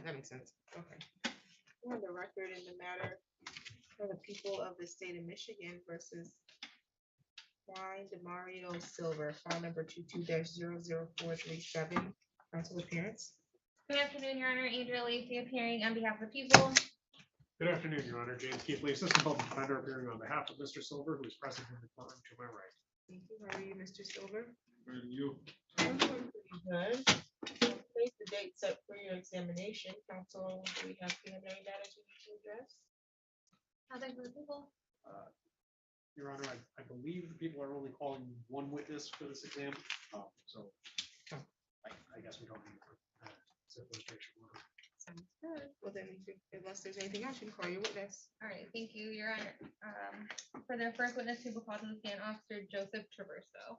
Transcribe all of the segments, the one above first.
that makes sense. Okay. We have the record in the matter for the people of the state of Michigan versus Juan DeMario Silver, file number 22-00437. Council appearance. Good afternoon, Your Honor. Andrea Lacey appearing on behalf of the people. Good afternoon, Your Honor. James Keithley, Assistant Public Defender, appearing on behalf of Mr. Silver, who is present in the courtroom to my right. Thank you. How are you, Mr. Silver? Good, and you? I'm doing pretty good. Today's the date set for your examination. Council, do we have any matters we need to address? Nothing for the people. Your Honor, I believe the people are only calling one witness for this exam, so I guess we don't need to. Sounds good. Well, then, unless there's anything else, you can call your witness. All right, thank you, Your Honor. For their first witness, we will call to the stand Officer Joseph Traverso.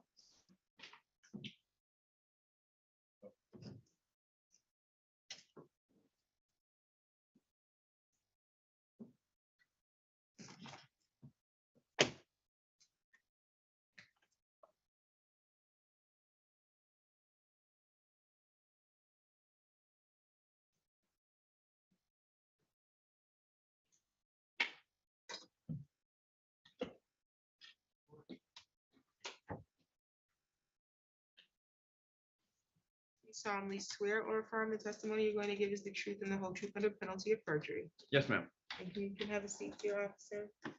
You solemnly swear or affirm the testimony you're going to give is the truth and the whole truth under penalty of perjury. Yes, ma'am. And you can have a seat, dear officer. Can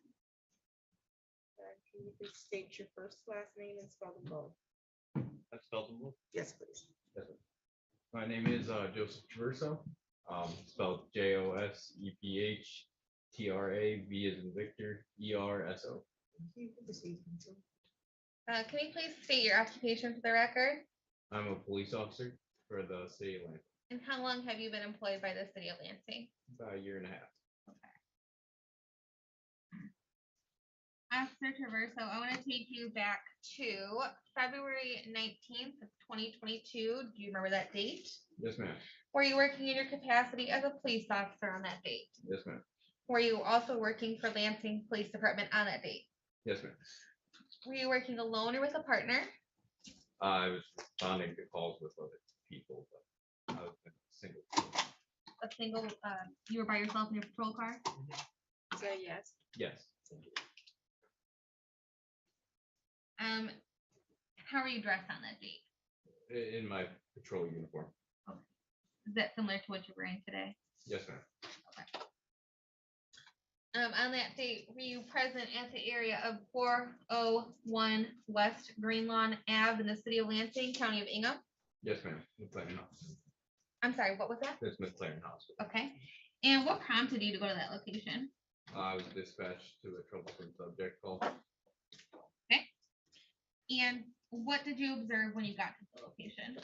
you please state your first, last name, and spell them both? That's spelled in both. Yes, please. Yes, sir. My name is Joseph Traverso, spelled JOSEPHTRA, V as in Victor, ERSO. You can proceed, counsel. Can you please state your occupation for the record? I'm a police officer for the city of Lansing, And how long have you been employed by the city of Lansing? about a year and a half. Officer Traverso, I want to take you back to February 19th of 2022. Do you remember that date? Yes, ma'am. Were you working in your capacity as a police officer on that date? Yes, ma'am. Were you also working for Lansing Police Department on that date? Yes, ma'am. Were you working alone or with a partner? I was responding to calls with other people, but I was single. A single, you were by yourself in your patrol car? Say yes. Yes. How were you dressed on that date? In my patrol uniform. Is that similar to what you're wearing today? Yes, ma'am. On that date, were you present at the area of 401 West Greenlawn Ave in the city of Lansing, County of Ingham? Yes, ma'am. McLaren Hospital. I'm sorry, what was that? That's McLaren Hospital. Okay. And what prompted you to go to that location? I was dispatched to a troublesome subject call. And what did you observe when you got to the location?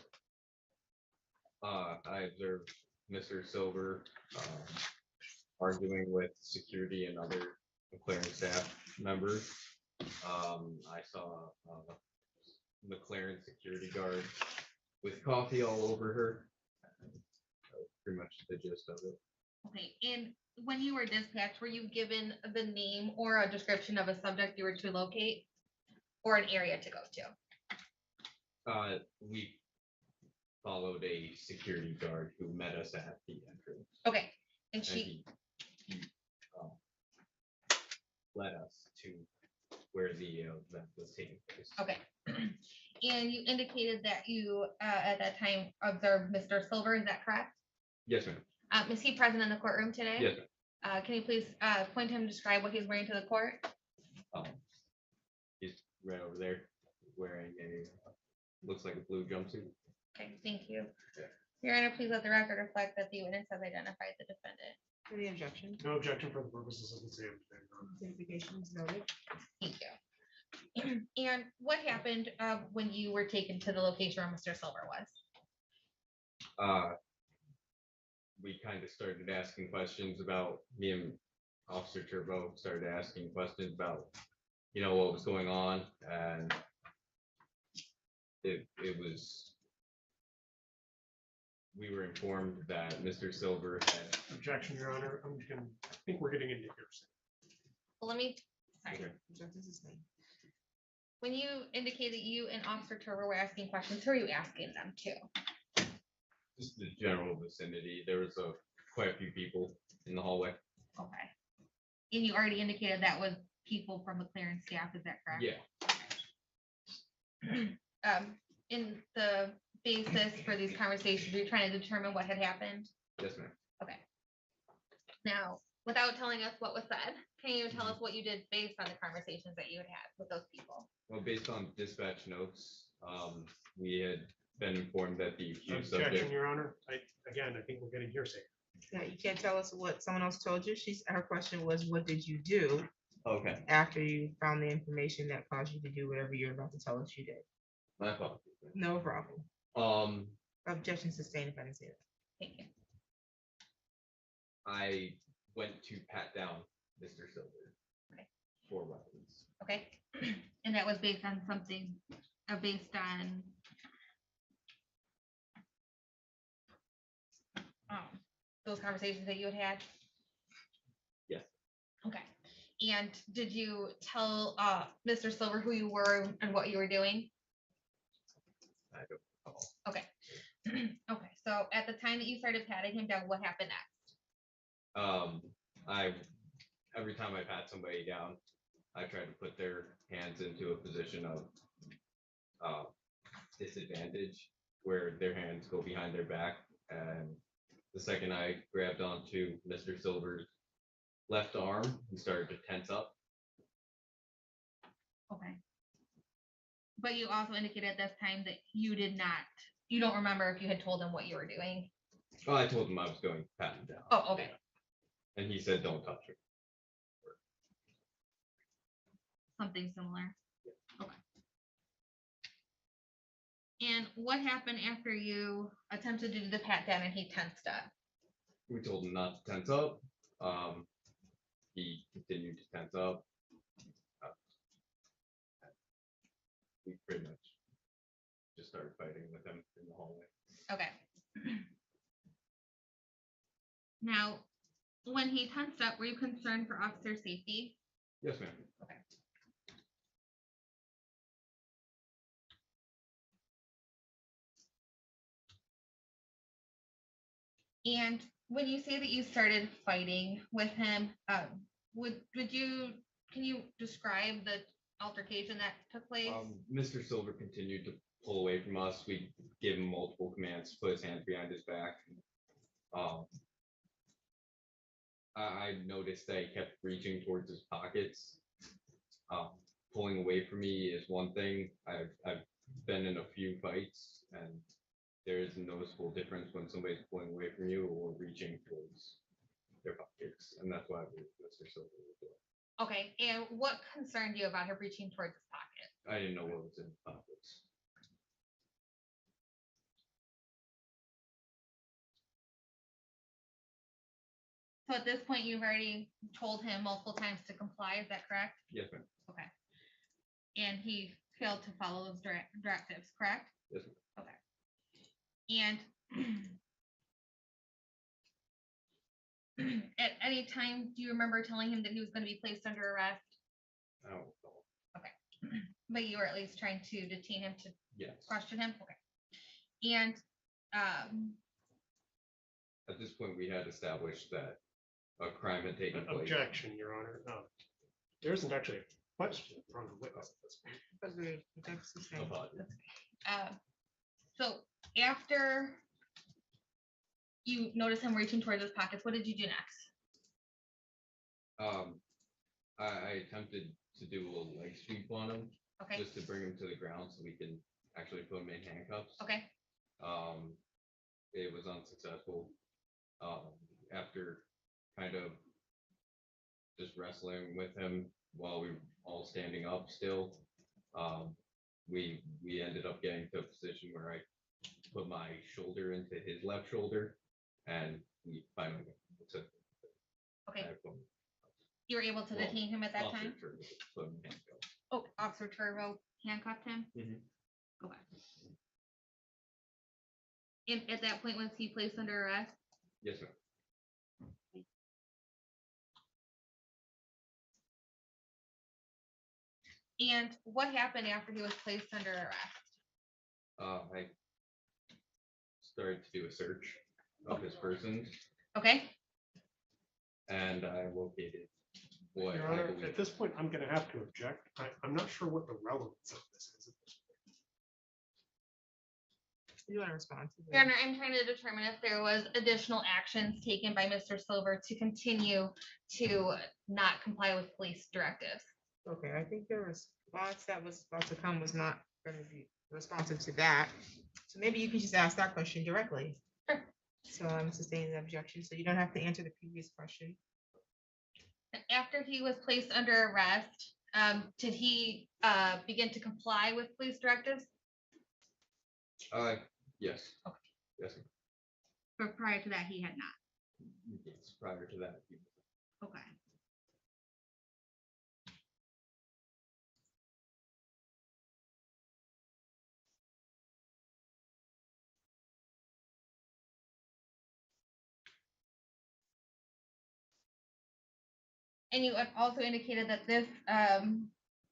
I observed Mr. Silver arguing with security and other McLaren staff members. I saw McLaren security guard with coffee all over her. That was pretty much the gist of it. Okay, and when you were dispatched, were you given the name or a description of a subject you were to locate or an area to go to? We followed a security guard who met us at the entrance. Okay, and And she, he led us to where the event was taking place. okay. And you indicated that you, at that time, observed Mr. Silver, is that correct? Yes, ma'am. Is he present in the courtroom today? Yes, ma'am. Can you please point to him and describe what he's wearing to the court? He's right over there wearing a looks like a blue jumpsuit. Okay, thank you. Yeah. Your Honor, please let the record reflect that the witness has identified the defendant. Any objection? No objection for the purposes of the exam. Identification is noted. Thank you. And what happened when you were taken to the location where Mr. Silver was? We kind of started asking questions about me and Officer Turbo started asking questions about, what was going on, and it was. We were informed that Mr. Silver had. Objection, Your Honor. I think we're getting into hearsay. Well, let me, sorry. Okay. Justice is named. When you indicated you and Officer Turbo were asking questions, who are you asking them to? Just the general vicinity. There was a quite a few people in the hallway. Okay. And you already indicated that was people from the clearance staff, is that correct? Yeah. In the basis for these conversations, you're trying to determine what had happened? Yes, ma'am. Okay. Now, without telling us what was said, can you tell us what you did based on the conversations that you had had with those people? Well, based on dispatch notes, we had been informed that the accused subject. Objection, Your Honor. I think we're getting hearsay. Yeah, you can't tell us what someone else told you. Her question was, what did you do Okay, after you found the information that caused you to do whatever you're about to tell us you did? my apologies. No problem. Objection sustained if I didn't say that. Thank you. I went to pat down Mr. Silver Okay. for weapons. Okay. And that was based on something, based on those conversations that you had had? Yes. Okay. And did you tell Mr. Silver who you were and what you were doing? I don't know. Okay. Okay. So at the time that you started patting him down, what happened next? Every time I pat somebody down, I try to put their hands into a position of disadvantage where their hands go behind their back. And the second I grabbed onto Mr. Silver's left arm, he started to tense up. Okay. But you also indicated at this time that you don't remember if you had told him what you were doing. Oh, I told him I was going to pat him down. Oh, okay. And he said, "Don't touch her." Something similar. Okay. And what happened after you attempted to do the pat down and he tensed up? We told him not to tense up. He continued to tense up. We pretty much just started fighting with him in the hallway. Okay. Now, when he tensed up, were you concerned for officer safety? Yes, ma'am. Okay. And when you say that you started fighting with him, can you describe the altercation that took place? Mr. Silver continued to pull away from us. We gave him multiple commands to put his hands behind his back. I noticed that he kept reaching towards his pockets. Pulling away from me is one thing. I've been in a few fights, and there is a noticeable difference when somebody's pulling away from you or reaching towards their pockets, and that's why I believe Mr. Silver was doing. Okay, and what concerned you about him reaching towards his pocket? I didn't know what was in his pockets. So at this point, you've already told him multiple times to comply, is that correct? Yes, ma'am. Okay. And he failed to follow those directives, correct? Yes, ma'am. Okay. And at any time, do you remember telling him that he was going to be placed under arrest? I don't recall. But you were at least trying to detain him to Yes. question him? Okay. And At this point, we had established that a crime had taken place. Objection, Your Honor. There isn't actually a question from the witness at this point. Agreed. That's the same. Apologies. so after you noticed him reaching towards his pockets, what did you do next? I attempted to do a leg sweep on him, Okay. just to bring him to the ground so we can actually put him in handcuffs. Okay. It was unsuccessful. After kind of just wrestling with him while we were all standing up still, we ended up getting to a position where I put my shoulder into his left shoulder, and we finally took. Okay. You were able to detain him at that time? Oh, Officer Turbo handcuffed him? Mhm. Okay. And at that point, was he placed under arrest? Yes, ma'am. And what happened after he was placed under arrest? I started to do a search of his person. Okay, and I located what Your I Honor, believe. at this point, I'm gonna have to object. I'm not sure what the relevance of this is. At this point. You want to respond to Your that? Honor, I'm trying to determine if there was additional actions taken by Mr. Silver to continue to not comply with police directives. Okay, I think your response that was about to come was not going to be responsive to that. So maybe you can just ask that question directly. Sure. So I'm sustaining the objection, so you don't have to answer the previous question. After he was placed under arrest, did he begin to comply with police directives? Yes. Okay. Yes, But prior to that, he had not. yes, prior to that. Okay. And you have also indicated that this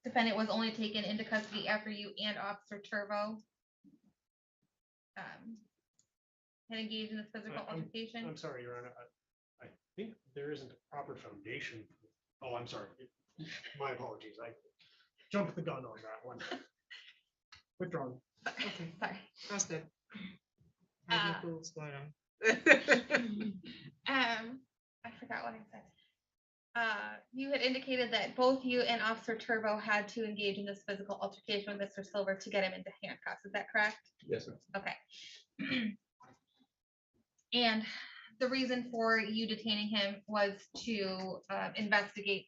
defendant was only taken into custody after you and Officer Turbo had engaged in this physical altercation. I'm sorry, Your Honor. I think there isn't a proper foundation. Oh, I'm sorry. My apologies. I jumped the gun on that one. Withdrawn. Okay, Sorry. that's good. I have no clue what's going on. I forgot what I said. You had indicated that both you and Officer Turbo had to engage in this physical altercation with Mr. Silver to get him into handcuffs. Is that correct? Yes, ma'am. Okay. And the reason for you detaining him was to investigate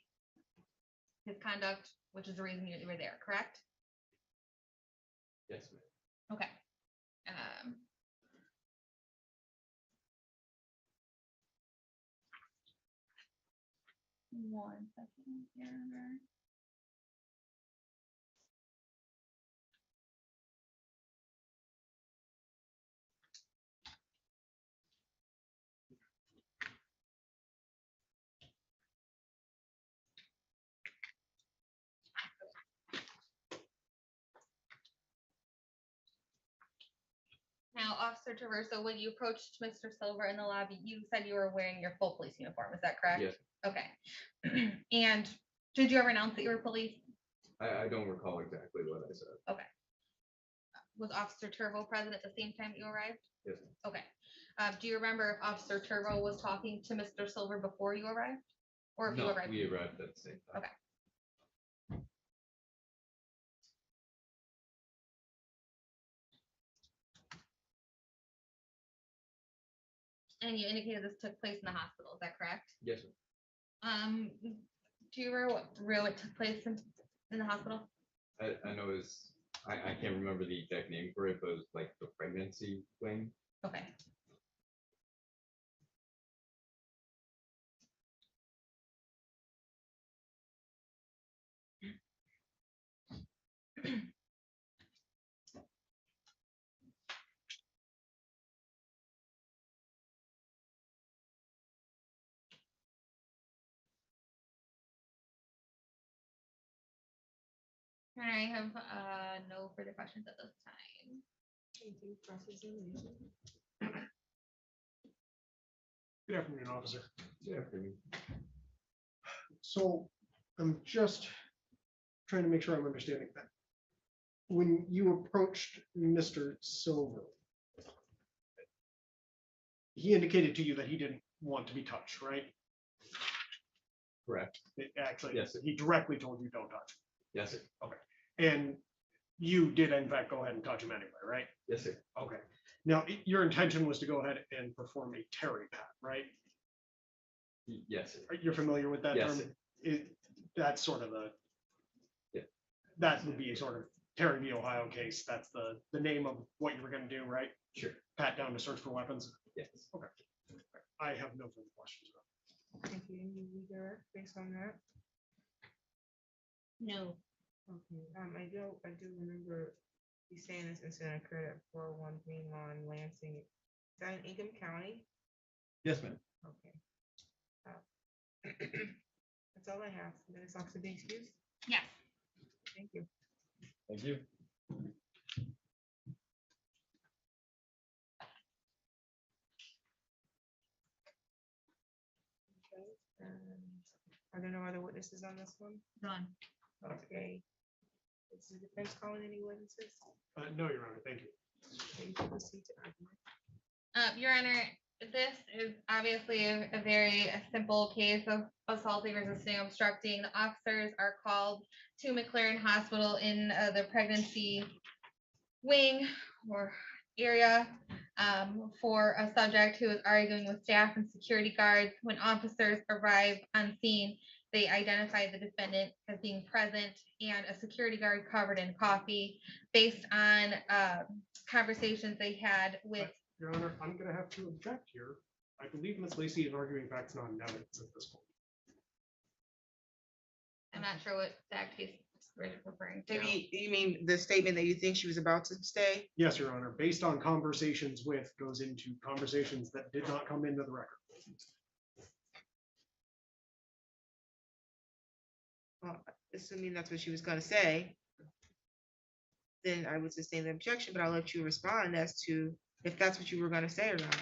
his conduct, which is the reason you were there, correct? Yes, ma'am. Okay. 1 second here. Now, Officer Traverso, when you approached Mr. Silver in the lobby, you said you were wearing your full police uniform. Is that correct? Yes. Okay. And did you ever announce that you were police? I don't recall exactly what I said. Was Officer Turbo present at the same time that you arrived? Yes, ma'am. Okay. Do you remember if Officer Turbo was talking to Mr. Silver before you arrived? Or if you No, arrived? we arrived at the same time. Okay. And you indicated this took place in the hospital, is that correct? Yes, ma'am. Do you remember what room it took place in the hospital? I know it's, I can't remember the exact name for it, but it was like the pregnancy wing. Okay. I have no further questions at this time. Good afternoon, officer. Yeah, for me. So I'm just trying to make sure I'm understanding that. When you approached Mr. Silver, he indicated to you that he didn't want to be touched, right? Correct. Actually, Yes, sir. he directly told you don't touch. Yes, sir. And you did in fact go ahead and touch him anyway, right? Yes, sir. Okay. Now, your intention was to go ahead and perform a Terry pat, right? Yes, sir. You're familiar with that Yes, term? sir. That's sort of a, Yeah. that would be a sort of Terry v. Ohio case. That's the name of what you were gonna do, right? Sure. Pat down to search for weapons. Yes. Okay. I have no further questions. Thank you. Any redirect based on that? No. Okay, I do remember you saying this incident occurred at 401 Green Lawn, Lansing. Is that in Ingham County? Yes, ma'am. Okay. That's all I have. Minutes off to be excused. Yes. Thank you. Thank you. Are there no other witnesses on this one? Done. Okay. Is the defense calling any witnesses? No, Your Honor, thank you. Okay, you can proceed to argument. Your Honor, this is obviously a very simple case of assaulting, resisting, obstructing. The officers are called to McLaren Hospital in the pregnancy wing or area for a subject who is arguing with staff and security guards. When officers arrive on scene, they identify the defendant as being present and a security guard covered in coffee based on conversations they had with. Your Honor, I'm gonna have to object here. I believe Ms. Lacy is arguing facts not in evidence at this point. I'm not sure what that case is referring to. Maybe you mean the statement that you think she was about to say? Yes, Your Honor, based on conversations with goes into conversations that did not come into the record. Well, assuming that's what she was gonna say, then I would sustain the objection, but I'll let you respond as to if that's what you were gonna say or not.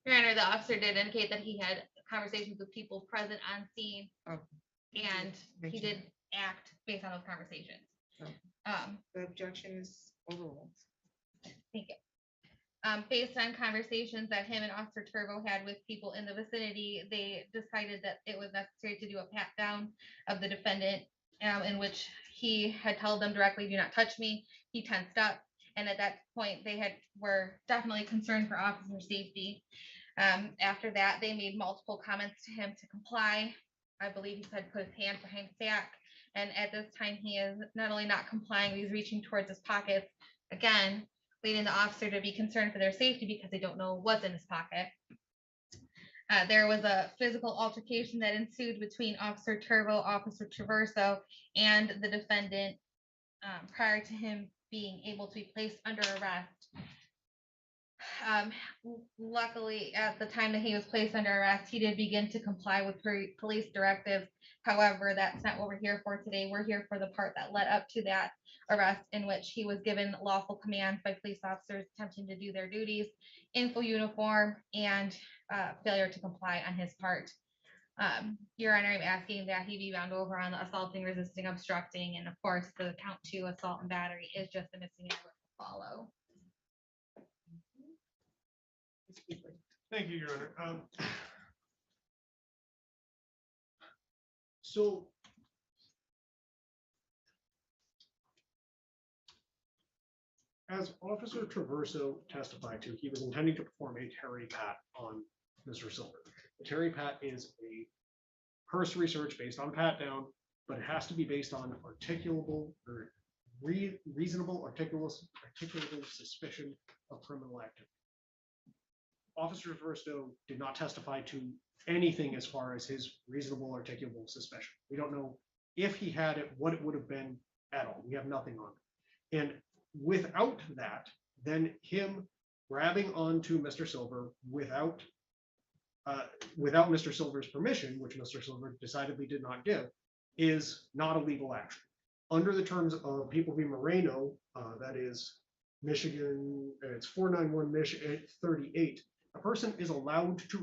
Your Honor, the officer did indicate that he had conversations with people present on scene, Oh. and he Mention did act based on those conversations. Oh. The objection is overruled. Thank you. Based on conversations that him and Officer Turbo had with people in the vicinity, they decided that it was necessary to do a pat down of the defendant, in which he had told them directly, "Do not touch me." He tensed up, and at that point, they were definitely concerned for officer safety. After that, they made multiple comments to him to comply. I believe he said put his hand behind his back, and at this time, he is not only not complying, he's reaching towards his pockets again, leading the officer to be concerned for their safety because they don't know what's in his pocket. There was a physical altercation that ensued between Officer Turbo, Officer Traverso, and the defendant prior to him being able to be placed under arrest. Luckily, at the time that he was placed under arrest, he did begin to comply with police directives. However, that's not what we're here for today. We're here for the part that led up to that arrest, in which he was given lawful commands by police officers attempting to do their duties in full uniform and failure to comply on his part. Your Honor, I'm asking that he be bound over on the assaulting, resisting, obstructing, and of course, the count 2 assault and battery is just a missing element to follow. Thank you, Your Honor. So as Officer Traverso testified to, he was intending to perform a Terry Pat on Mr. Silver. The Terry Pat is a cursory search based on pat down, but it has to be based on articulable or reasonable articulable suspicion of criminal activity. Officer Traverso did not testify to anything as far as his reasonable articulable suspicion. We don't know if he had it, what it would have been at all. We have nothing on it. And without that, then him grabbing onto Mr. Silver without Mr. Silver's permission, which Mr. Silver decidedly did not give, is not a legal action. Under the terms of People v. Moreno, that is Michigan, it's 491 Michigan 38, a person is allowed to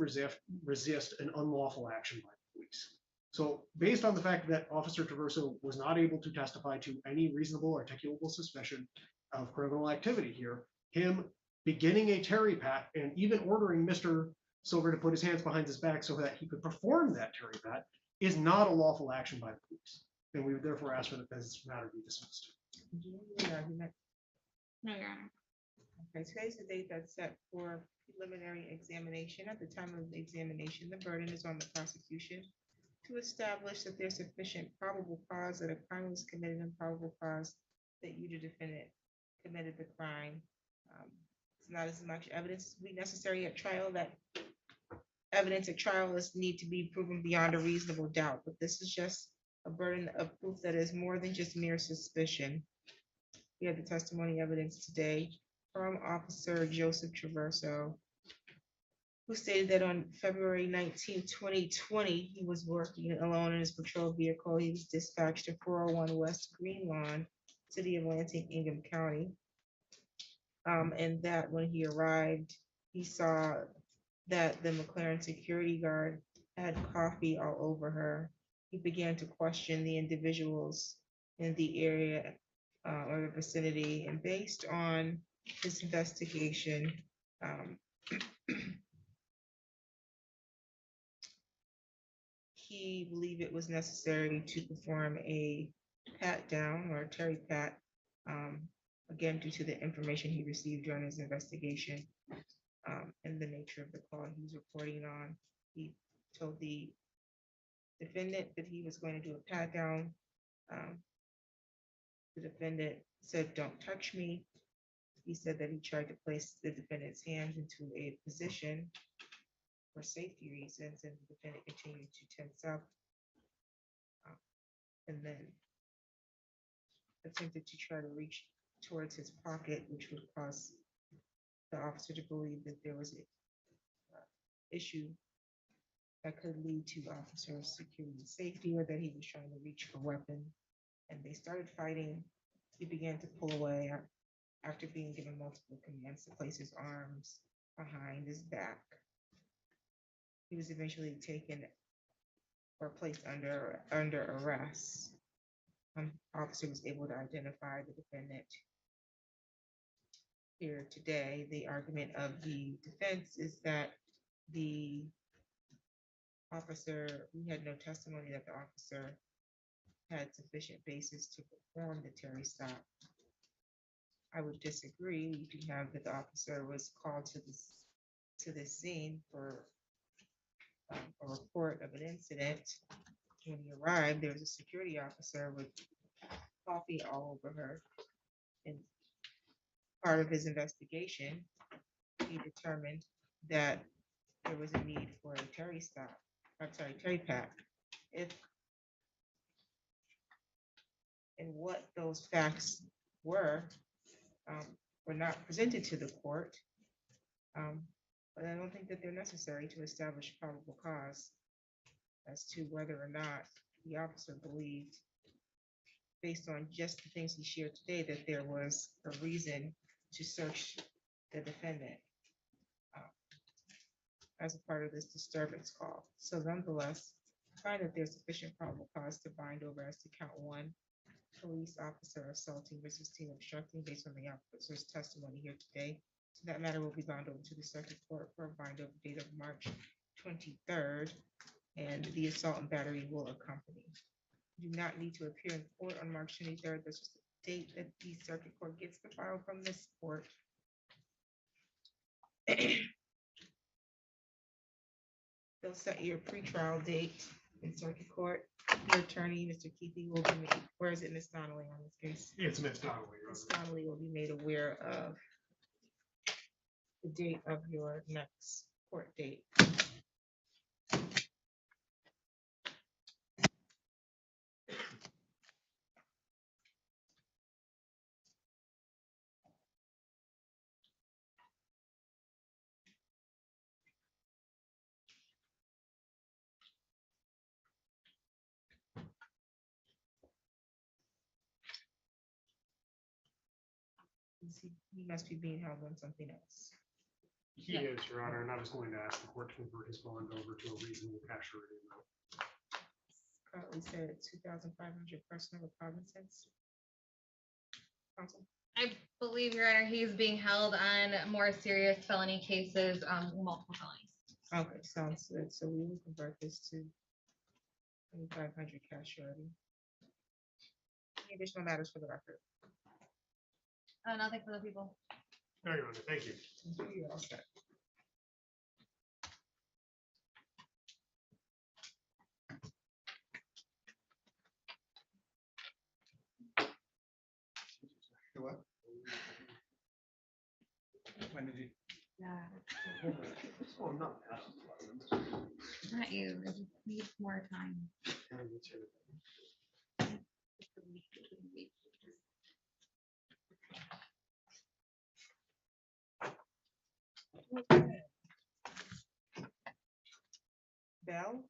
resist an unlawful action by the police. So based on the fact that Officer Traverso was not able to testify to any reasonable articulable suspicion of criminal activity here, him beginning a Terry Pat and even ordering Mr. Silver to put his hands behind his back so that he could perform that Terry Pat is not a lawful action by the police. And we would therefore ask for this matter be dismissed. No, Your Honor. Okay, today's the date that's set for preliminary examination. At the time of the examination, the burden is on the prosecution to establish that there's sufficient probable cause that a crime was committed and probable cause that you, the defendant, committed the crime. It's not as much evidence as we necessary at trial. That evidence at trial is need to be proven beyond a reasonable doubt, but this is just a burden of proof that is more than just mere suspicion. We have the testimony evidence today from Officer Joseph Traverso, who stated that on February 19, 2020, he was working alone in his patrol vehicle. He was dispatched to 401 West Green Lawn, City of Lansing, Ingham County. And that when he arrived, he saw that the McLaren security guard had coffee all over her. He began to question the individuals in the area or the vicinity, and based on his investigation, um, he believed it was necessary to perform a pat down or a Terry pat, again, due to the information he received during his investigation and the nature of the call he was reporting on. He told the defendant that he was going to do a pat down. Um, the defendant said, "Don't touch me." He said that he tried to place the defendant's hands into a position for safety reasons, and the defendant continued to tense up and then attempted to try to reach towards his pocket, which would cause the officer to believe that there was an issue that could lead to officer security and safety, or that he was trying to reach for a weapon. And they started fighting. He began to pull away after being given multiple commands to place his arms behind his back. He was eventually taken or placed under arrest. Officer was able to identify the defendant. Here today, the argument of the defense is that the officer, we had no testimony that the officer had sufficient basis to perform the Terry stop. I would disagree. You can have that the officer was called to this scene for a report of an incident. When he arrived, there was a security officer with coffee all over her. And part of his investigation, he determined that there was a need for a Terry stop. I'm sorry, Terry pat. If and what those facts were not presented to the court. But I don't think that they're necessary to establish probable cause as to whether or not the officer believed, based on just the things he shared today, that there was a reason to search the defendant as a part of this disturbance call. So nonetheless, I find that there's sufficient probable cause to bind over as to count one, police officer assaulting, resisting, obstructing, based on the officer's testimony here today. So that matter will be bound over to the circuit court for a bind over date of March 23rd, and the assault and battery will accompany. You do not need to appear in court on March 23rd. That's just the date that the circuit court gets the file from this court. They'll set your pretrial date in circuit court. Your attorney, Mr. Keithy, will be made, where is it, Ms. Donnelly on this case? It's Ms. Donnelly. Your Ms. Honor. Donnelly will be made aware of the date of your next court date. He must be being held on something else. He is, Your Honor, and I was going to ask the court to convert his bond over to a reasonable cash surety amount. Currently said at 2,500 personal or cognizance. Counsel? I believe, Your Honor, he's being held on more serious felony cases, multiple felonies. Okay, sounds good. So we will convert this to 2,500 cash surety. Any additional matters for the record? Nothing for the people. No, Your Honor, thank you. You're all set. What? When did you? Oh, I'm not. Not you. I just need more time. Bell?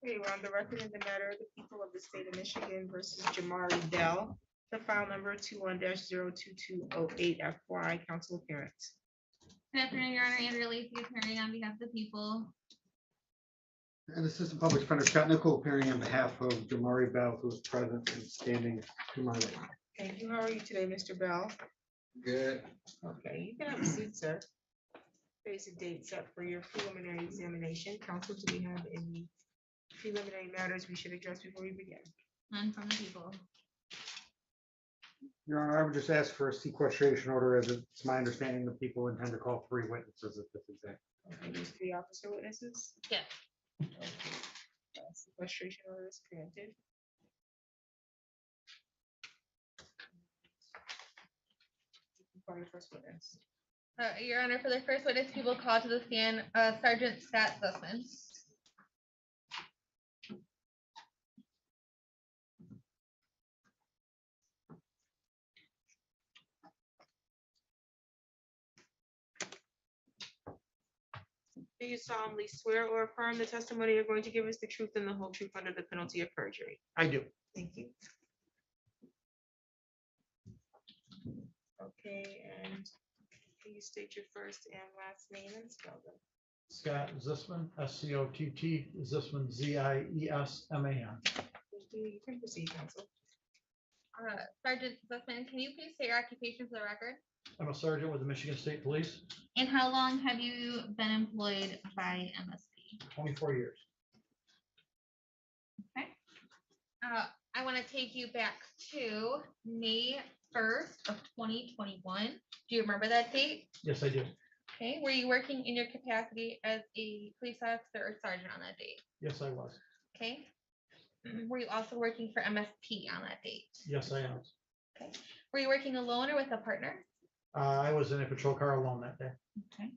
Okay, we're on the record in the matter of the people of the state of Michigan versus Jamari Bell, the file number 21-02208 FY, council appearance. Good afternoon, Your Honor. Andrea Lacey, attorney on behalf of the people. And Assistant Public Defender Scott Nickel appearing on behalf of Jamari Bell, who is present and standing to my right. Thank you. How are you today, Mr. Bell? Good. Okay, you can have a seat, sir. Today's the date set for your preliminary examination. Council, do we have any preliminary matters we should address before we begin? None from the people. Your Honor, I would just ask for a sequestration order, as it's my understanding the people intend to call 3 witnesses at this exam. Okay, there's 3 officer witnesses. Yes. Okay. Sequestration order is granted. You can call your first witness. Your Honor, for the first witness, people called to the stand, Sergeant Scott Sussman. Do you solemnly swear or affirm the testimony you're going to give us the truth and the whole truth under the penalty of perjury? I do. Thank you. Okay, and can you state your first and last name and spell them? Scott Zisman, SCOTT, Zisman, ZIESMAN. Thank you. You can proceed, counsel. Sergeant Sussman, can you please state your occupation for the record? I'm a sergeant with the Michigan State Police, And how long have you been employed by MSP? 24 years. I want to take you back to May 1st of 2021. Do you remember that date? Yes, I do. Okay, were you working in your capacity as a police officer or sergeant on that date? Yes, I was. Okay. Were you also working for MSP on that date? Yes, I am. Okay. Were you working alone or with a partner? I was in a patrol car alone that day. Okay.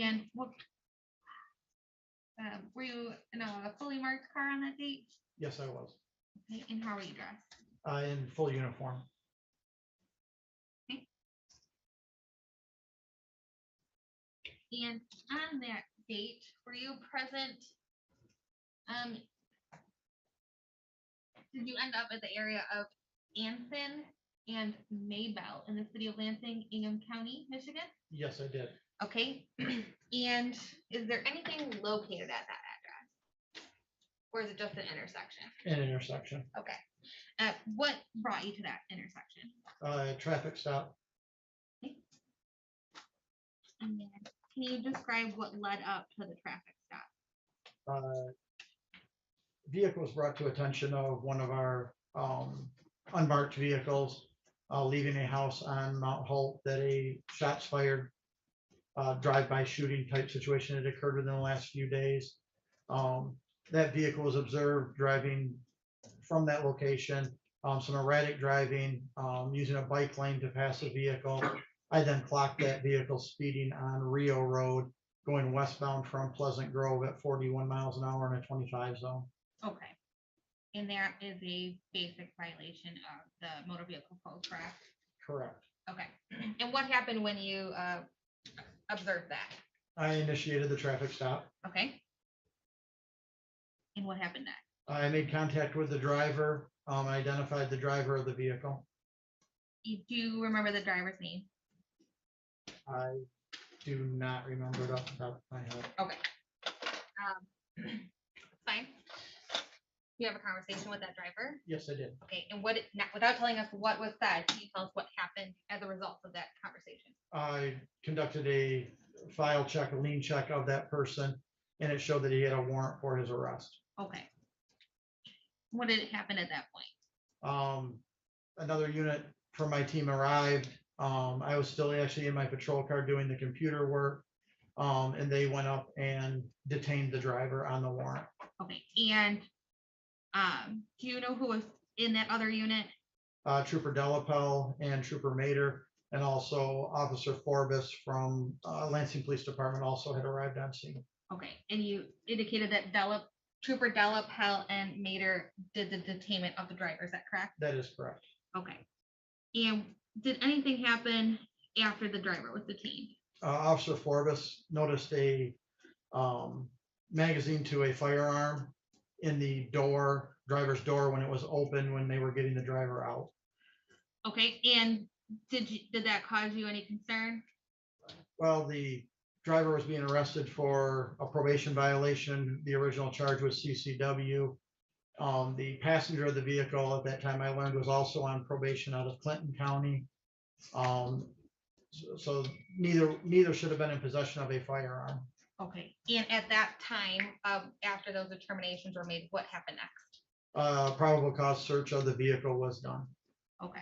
And what, were you in a fully marked car on that date? Yes, I was. Okay. And how were you dressed? In full uniform. And on that date, were you present? Did you end up at the area of Anson and Maybell in the city of Lansing, Ingham County, Michigan? Yes, I did. Okay. And is there anything located at that address? Or is it just an intersection? An intersection. Okay. What brought you to that intersection? Traffic stop. And then can you describe what led up to the traffic stop? Vehicle was brought to attention of one of our unmarked vehicles leaving a house on Mount Holt that a shots fired drive-by shooting type situation had occurred within the last few days. That vehicle was observed driving from that location, some erratic driving, using a bike lane to pass a vehicle. I then clocked that vehicle speeding on Rio Road, going westbound from Pleasant Grove at 41 miles an hour in a 25 zone. Okay. And there is a basic violation of the motor vehicle code, correct? Correct. Okay. And what happened when you observed that? I initiated the traffic stop. Okay. And what happened next? I made contact with the driver, identified the driver of the vehicle. Do you remember the driver's name? I do not remember it off the top of my head. Okay. Fine. You have a conversation with that driver? Yes, I did. Okay. And what, now, without telling us what was said, can you tell us what happened as a result of that conversation? I conducted a file check, a lien check of that person, and it showed that he had a warrant for his arrest. Okay. What did happen at that point? Another unit from my team arrived. I was still actually in my patrol car doing the computer work, and they went up and detained the driver on the warrant. Okay. And do you know who was in that other unit? Trooper Delapel and Trooper Mater, and also Officer Forbes from Lansing Police Department also had arrived on scene. Okay. And you indicated that Trooper Delapel and Mater did the detainment of the driver. Is that correct? That is correct. Okay. And did anything happen after the driver was detained? Officer Forbes noticed a magazine to a firearm in the driver's door when it was open, when they were getting the driver out. Okay, and did that cause you any concern? Well, the driver was being arrested for a probation violation. The original charge was CCW. The passenger of the vehicle at that time, I learned, was also on probation out of Clinton County. So neither should have been in possession of a firearm. Okay, and at that time, after those determinations were made, what happened next? Probable cause search of the vehicle was done. Okay.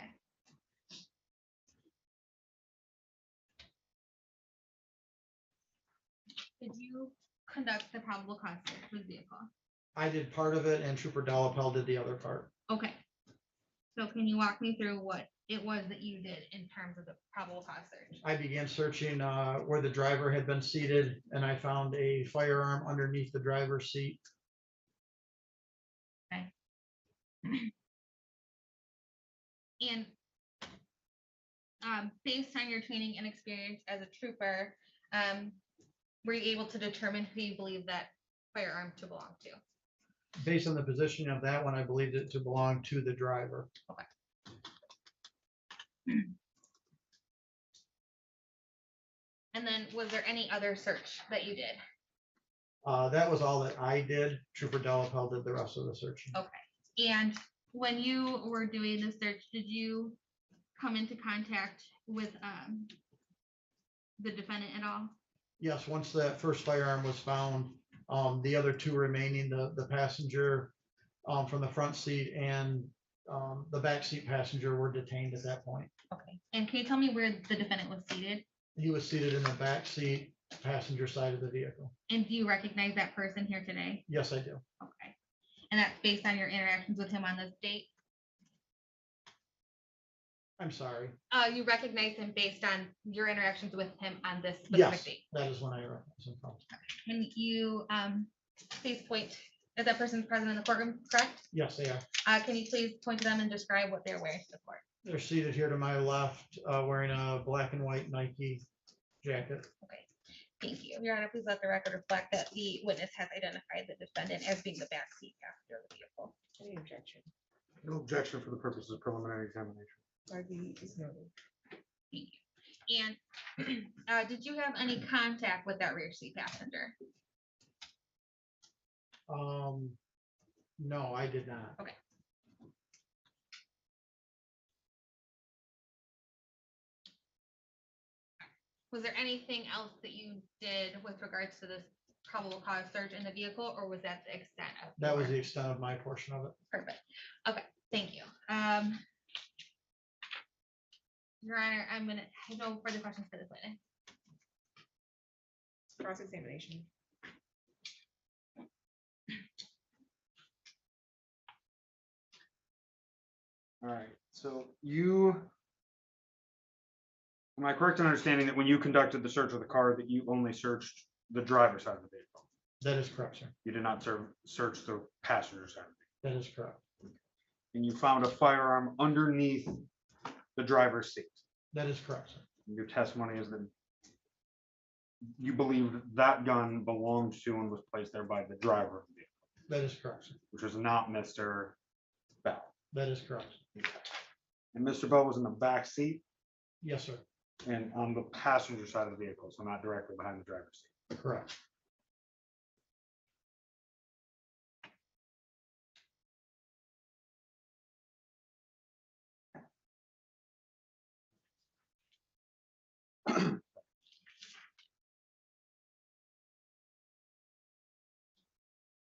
Did you conduct the probable cause search for the vehicle? I did part of it and Trooper Dollapel did the other part. Okay. So can you walk me through what it was that you did in terms of the probable cause search? I began searching where the driver had been seated, and I found a firearm underneath the driver's seat. And based on your training and experience as a trooper, were you able to determine who you believe that firearm to belong to? Based on the positioning of that one, I believed it to belong to the driver. And then was there any other search that you did? That was all that I did. Trooper Dollapel did the rest of the searching. Okay. And when you were doing the search, did you come into contact with the defendant at all? Yes, once that first firearm was found, the other two remaining, the passenger from the front seat and the back seat passenger, were detained at that point. Okay. And can you tell me where the defendant was seated? He was seated in the back seat, passenger side of the vehicle. And do you recognize that person here today? Yes, I do. Okay. And that's based on your interactions with him on this date? I'm sorry. You recognize him based on your interactions with him on this specific Yes, date? that is when I recognized him from. Can you please point, is that person present in the courtroom, correct? Yes, they are. Can you please point to them and describe what they're wearing to the court? They're seated here to my left, wearing a black and white Nike jacket. Okay, thank you. Your Honor, please let the record reflect that the witness has identified the defendant as being the backseat passenger of the vehicle. Any objection? No objection for the purposes of preliminary examination. RD is noted. Thank you. And did you have any contact with that rear seat passenger? No, I did not. Okay. Was there anything else that you did with regards to this probable cause search in the vehicle, or was that the extent of? That was your- the extent of my portion of it. Perfect. Okay, thank you. Your Honor, I have no further questions for this witness. Cross-examination. All right, so am I correct in understanding that when you conducted the search of the car, that you only searched the driver's side of the vehicle? That is correct, sir. You did not search the passenger side of the That is correct. vehicle? And you found a firearm underneath the driver's seat? That is correct, sir. Your testimony is that you believe that gun belonged to and was placed there by the driver of the vehicle, That is correct, sir. which was not Mr. Bell. That is correct. And Mr. Bell was in the back seat Yes, sir. and on the passenger side of the vehicle, so not directly behind the driver's seat. Correct.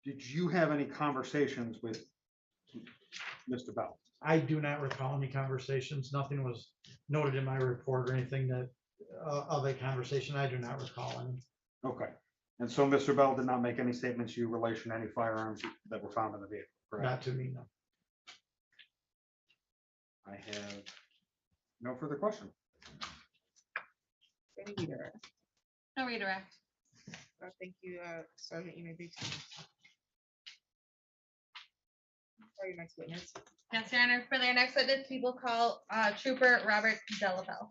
Did you have any conversations with Mr. Bell? I do not recall any conversations. Nothing was noted in my report or anything that of a conversation. I do not recall any. Okay, and so Mr. Bell did not make any statements in relation to any firearms that were found in the vehicle, correct? Not to me, no. I have no further question. Any redirect? No redirect. Thank you, Sergeant. You may be. For your next witness. Yes, Your Honor. For their next witness, we will call Trooper Robert Delapel.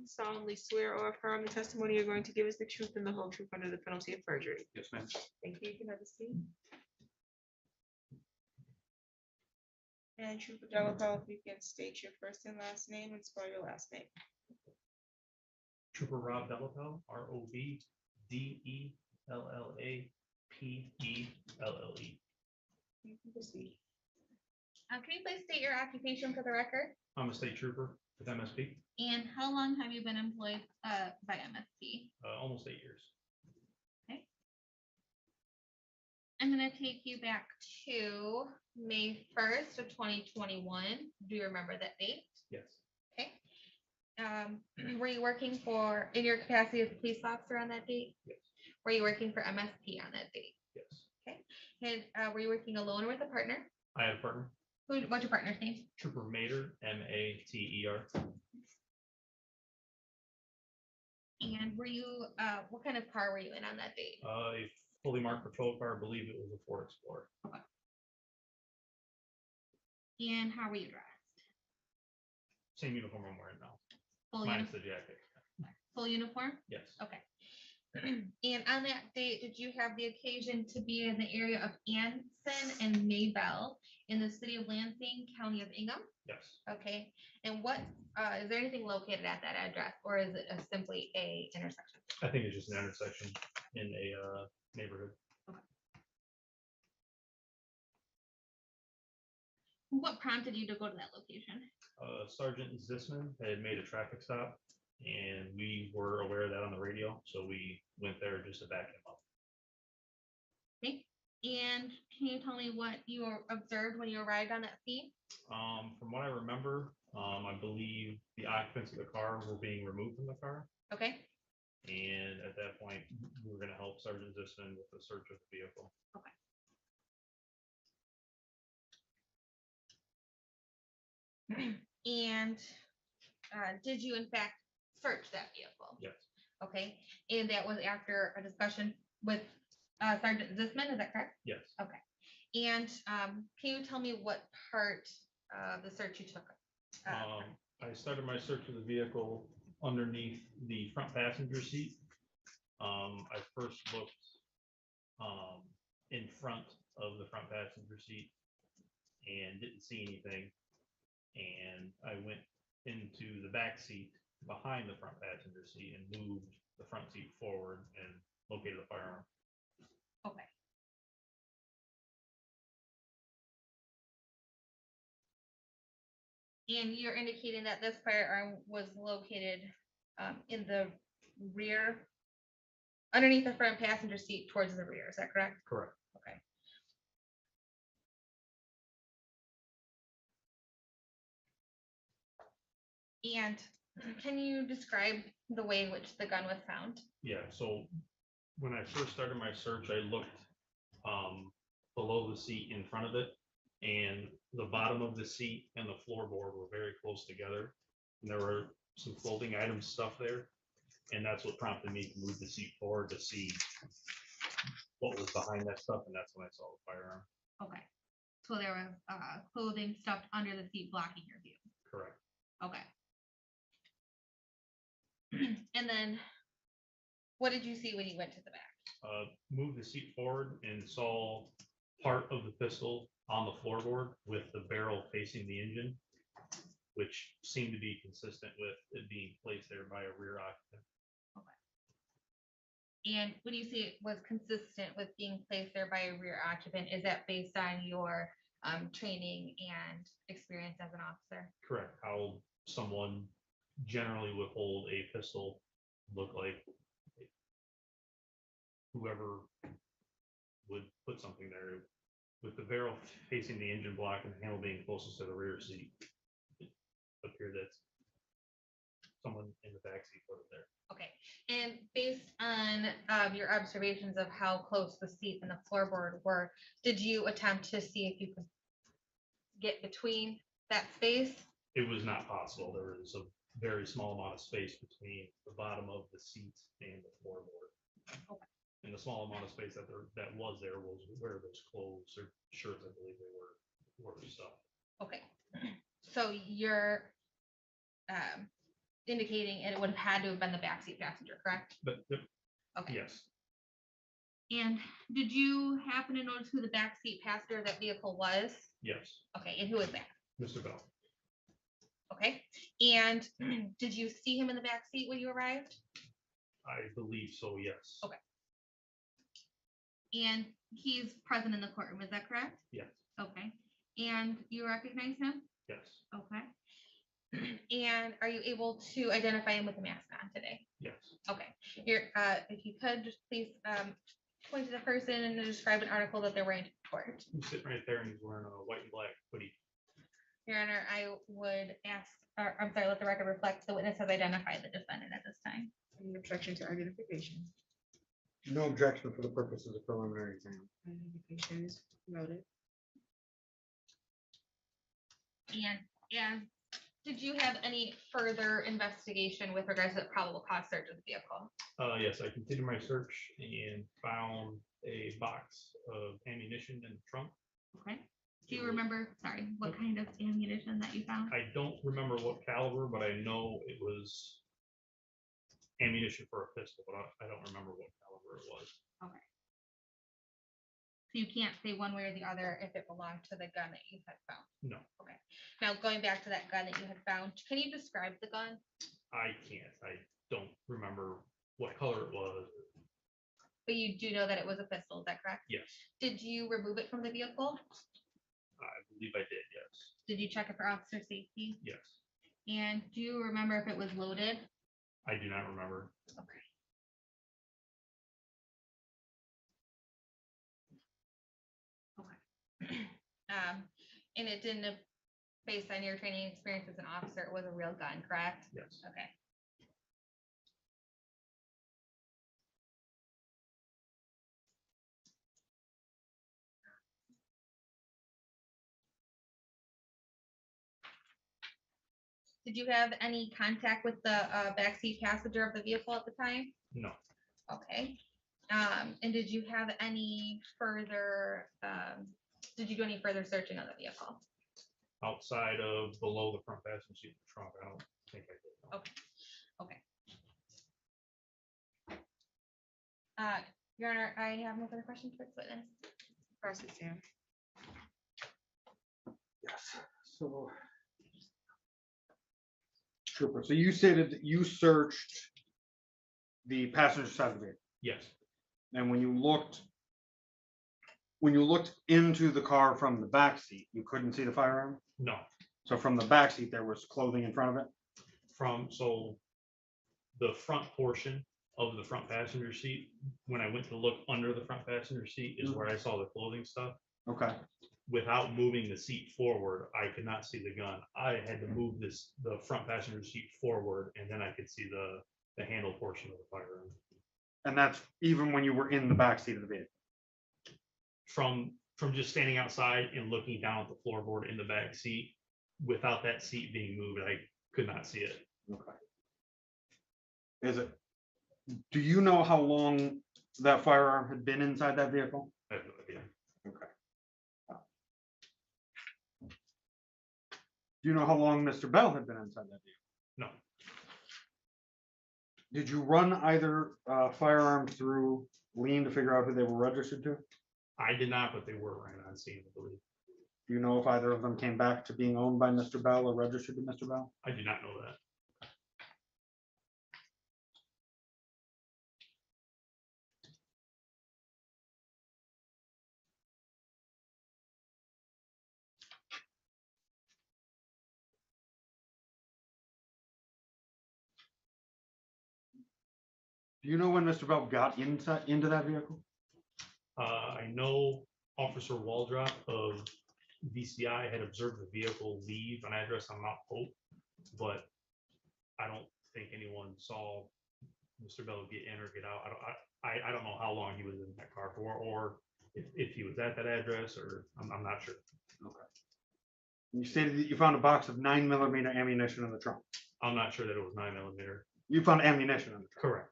solemnly swear or affirm the testimony you're going to give is the truth and the whole truth under the penalty of perjury? Yes, ma'am. Thank you. You can have a seat. And Trooper Delapo, if you can state your first and last name and spell your last name. Trooper Rob Delapel, ROBDELLAPELLE. You can proceed. Can you please state your occupation for the record? I'm a state trooper with MSP, And how long have you been employed by MSP? almost 8 years. I'm gonna take you back to May 1st of 2021. Do you remember that date? Yes, Okay. Were you working in your capacity as a police officer on that date? yes, Were you working for MSP on that date? yes. And were you working alone or with a partner? I have a partner, What's your partner's name? Trooper Mater, MATER. And were you, what kind of car were you in on that date? A fully marked patrol car, I believe it was a Ford Explorer. And how were you dressed? Same uniform I'm wearing now, Full minus uniform? the jacket. Full uniform? Yes, Okay. And on that date, did you have the occasion to be in the area of Anson and Maybell in the city of Lansing, county of Ingham? yes. Okay, and what, is there anything located at that address, or is it simply a intersection? I think it's just an intersection in a neighborhood. What prompted you to go to that location? Sergeant Zisman had made a traffic stop, and we were aware of that on the radio, so we went there just to back him up. Okay, and can you tell me what you observed when you arrived on that scene? From what I remember, I believe the occupants of the car were being removed from the car, Okay, and at that point, we were gonna help Sergeant Zisman with the search of the vehicle. and did you in fact search that vehicle? Yes, Okay, and that was after a discussion with Sergeant Zisman, is that correct? yes. And can you tell me what part of the search you took? I started my search of the vehicle underneath the front passenger seat. I first looked in front of the front passenger seat and didn't see anything. And I went into the back seat behind the front passenger seat and moved the front seat forward and located a firearm. Okay. And you're indicating that this firearm was located in the rear, underneath the front passenger seat towards the rear, is that correct? Correct. Okay. And can you describe the way in which the gun was found? Yeah, so when I first started my search, I looked below the seat in front of it, and the bottom of the seat and the floorboard were very close together. And there were some floating items stuff there, and that's what prompted me to move the seat forward to see what was behind that stuff, and that's when I saw the firearm. Okay. So there was clothing stuffed under the seat blocking your view. Correct. Okay. And then what did you see when you went to the back? Moved the seat forward and saw part of the pistol on the floorboard with the barrel facing the engine, which seemed to be consistent with it being placed there by a rear occupant. And when you say it was consistent with being placed there by a rear occupant, is that based on your training and experience as an officer? Correct. How someone generally would hold a pistol, look like whoever would put something there with the barrel facing the engine block and the handle being closest to the rear seat. It appeared that someone in the back seat put it there. Okay, and based on your observations of how close the seat and the floorboard were, did you attempt to see if you could get between that space? It was not possible. There was a very small amount of space between the bottom of the seat and the floorboard. Okay. And the small amount of space that was there was where those clothes or shirts, I believe they were stuffed. Okay, so your indicating it would have had to have been the backseat passenger, correct? But, Okay. yes, And did you happen to notice who the backseat passenger of that vehicle was? yes, Okay, and who is that? Mr. Bell. Okay, and did you see him in the backseat when you arrived? I believe so, yes. Okay. And he's present in the courtroom, is that correct? Yes, Okay, and you recognize him? yes, Okay. And are you able to identify him with the mask on today? yes. Okay, here, if you could just please point to the person and describe an article that they're wearing to court. He's sitting right there and he's wearing a white and black hoodie. Your Honor, I would ask, or I'm sorry, let the record reflect the witness has identified the defendant at this time. Any objection to identification? No objection for the purposes of preliminary exam. Identification is noted. And did you have any further investigation with regards to the probable cause search of the vehicle? Yes, I continued my search and found a box of ammunition in the trunk. Okay. Do you remember, sorry, what kind of ammunition that you found? I don't remember what caliber, but I know it was ammunition for a pistol, but I don't remember what caliber it was. Okay. So you can't say one way or the other if it belonged to the gun that you had found? No, Okay. Now, going back to that gun that you had found, can you describe the gun? I can't. I don't remember what color it was. But you do know that it was a pistol, is that correct? Yes, Did you remove it from the vehicle? I believe I did, yes. Did you check it for officer safety? Yes, And do you remember if it was loaded? I do not remember. Okay. Okay. And it didn't, based on your training experience as an officer, it was a real gun, correct? Yes, Okay. Did you have any contact with the backseat passenger of the vehicle at the time? no, Okay. And did you have any further, did you do any further searching on the vehicle? outside of below the front passenger seat of the trunk, I don't think I did. No. Okay. Your Honor, I have no further questions for this witness. Cross exam. Yes, so. Trooper, so you stated that you searched the passenger side of the vehicle, Yes, and when you looked into the car from the back seat, you couldn't see the firearm? no, So from the back seat, there was clothing in front of it? so the front portion of the front passenger seat, when I went to look under the front passenger seat is where I saw the clothing stuff. Okay, Without moving the seat forward, I could not see the gun. I had to move the front passenger seat forward, and then I could see the handle portion of the firearm. and that's even when you were in the back seat of the vehicle? From just standing outside and looking down at the floorboard in the back seat, without that seat being moved, I could not see it. Okay. Do you know how long that firearm had been inside that vehicle? I have no idea. Okay. Do you know how long Mr. Bell had been inside that vehicle? No, Did you run either firearm through Lean to figure out who they were registered to? I did not, but they were right on scene, I believe. Do you know if either of them came back to being owned by Mr. Bell or registered to Mr. Bell? I do not know that. Do you know when Mr. Bell got into that vehicle? I know Officer Waldrop of VCI had observed the vehicle leave an address on Mount Hope, but I don't think anyone saw Mr. Bell get in or get out. I don't know how long he was in that car for, or if he was at that address, or I'm not sure. Okay. You stated that you found a box of 9mm ammunition in the trunk. I'm not sure that it was 9mm. You found ammunition in the trunk. Correct.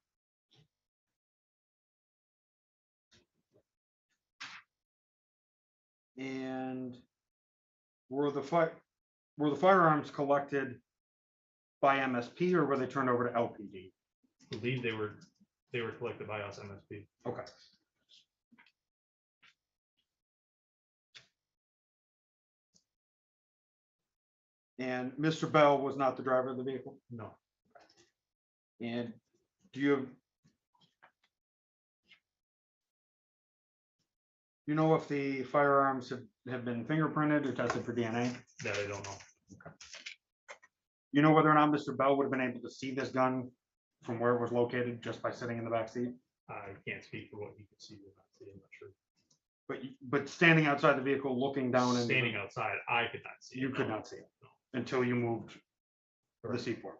And were the firearms collected by MSP or were they turned over to LPD? Believe they were collected by us, MSP. Okay. And Mr. Bell was not the driver of the vehicle? No, And do you know if the firearms have been fingerprinted or tested for DNA? that I don't know. You know whether or not Mr. Bell would have been able to see this gun from where it was located just by sitting in the back seat? I can't speak for what you can see or not see. I'm not sure. But standing outside the vehicle, looking down and Standing outside, I could not see. you it, could no. not see it until you moved the Correct. seatport.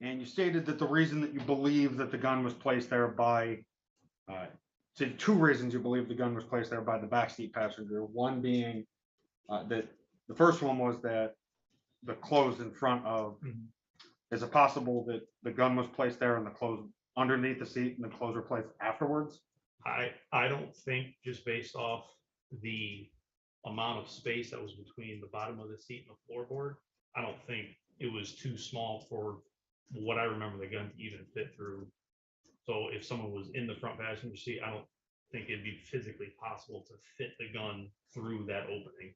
And you stated that the reason that you believe that the gun was placed there by, so two reasons you believe the gun was placed there by the backseat passenger. One being that the first one was that the clothes in front of, Mhm. is it possible that the gun was placed there and the clothes underneath the seat and the clothes were placed afterwards? I don't think, just based off the amount of space that was between the bottom of the seat and the floorboard, I don't think it was too small for what I remember the gun to even fit through. So if someone was in the front passenger seat, I don't think it'd be physically possible to fit the gun through that opening.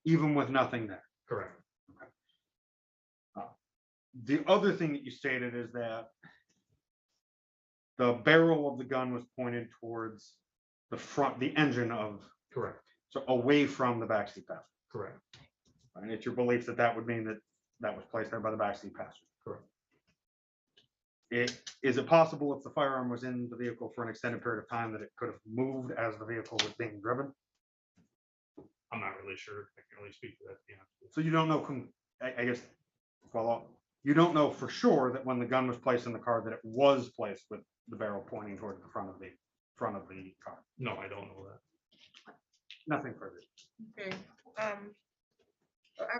Even with nothing there? Correct. The other thing that you stated is that the barrel of the gun was pointed towards the front, the engine of, Correct. so away from the backseat passenger. Correct. And it's your belief that that would mean that that was placed there by the backseat passenger. Correct. Is it possible if the firearm was in the vehicle for an extended period of time that it could have moved as the vehicle was being driven? I'm not really sure. I can't really speak to that, to be honest with So you don't know, I guess, well, you don't know for sure that when the gun was placed in the car that it was placed with the barrel pointing towards the front of the car. you. No, I don't know that. Nothing further. Okay, I have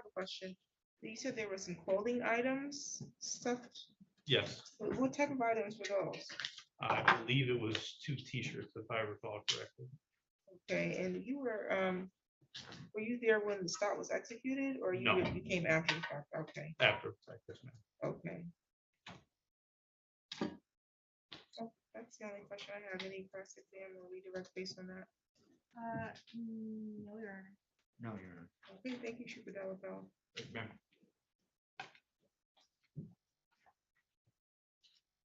a question. You said there were some clothing items stuffed. Yes, What type of items were those? I believe it was 2 t-shirts, if I recall correctly. Okay, and you were you there when the stop was executed or No. you came after the fact? Okay, After, yes, ma'am. okay. Oh, that's the only question I have. Any press exam or redirect based on that? No, Your Honor. No, you're. Okay, thank you, Trooper Delafell. Yes, ma'am.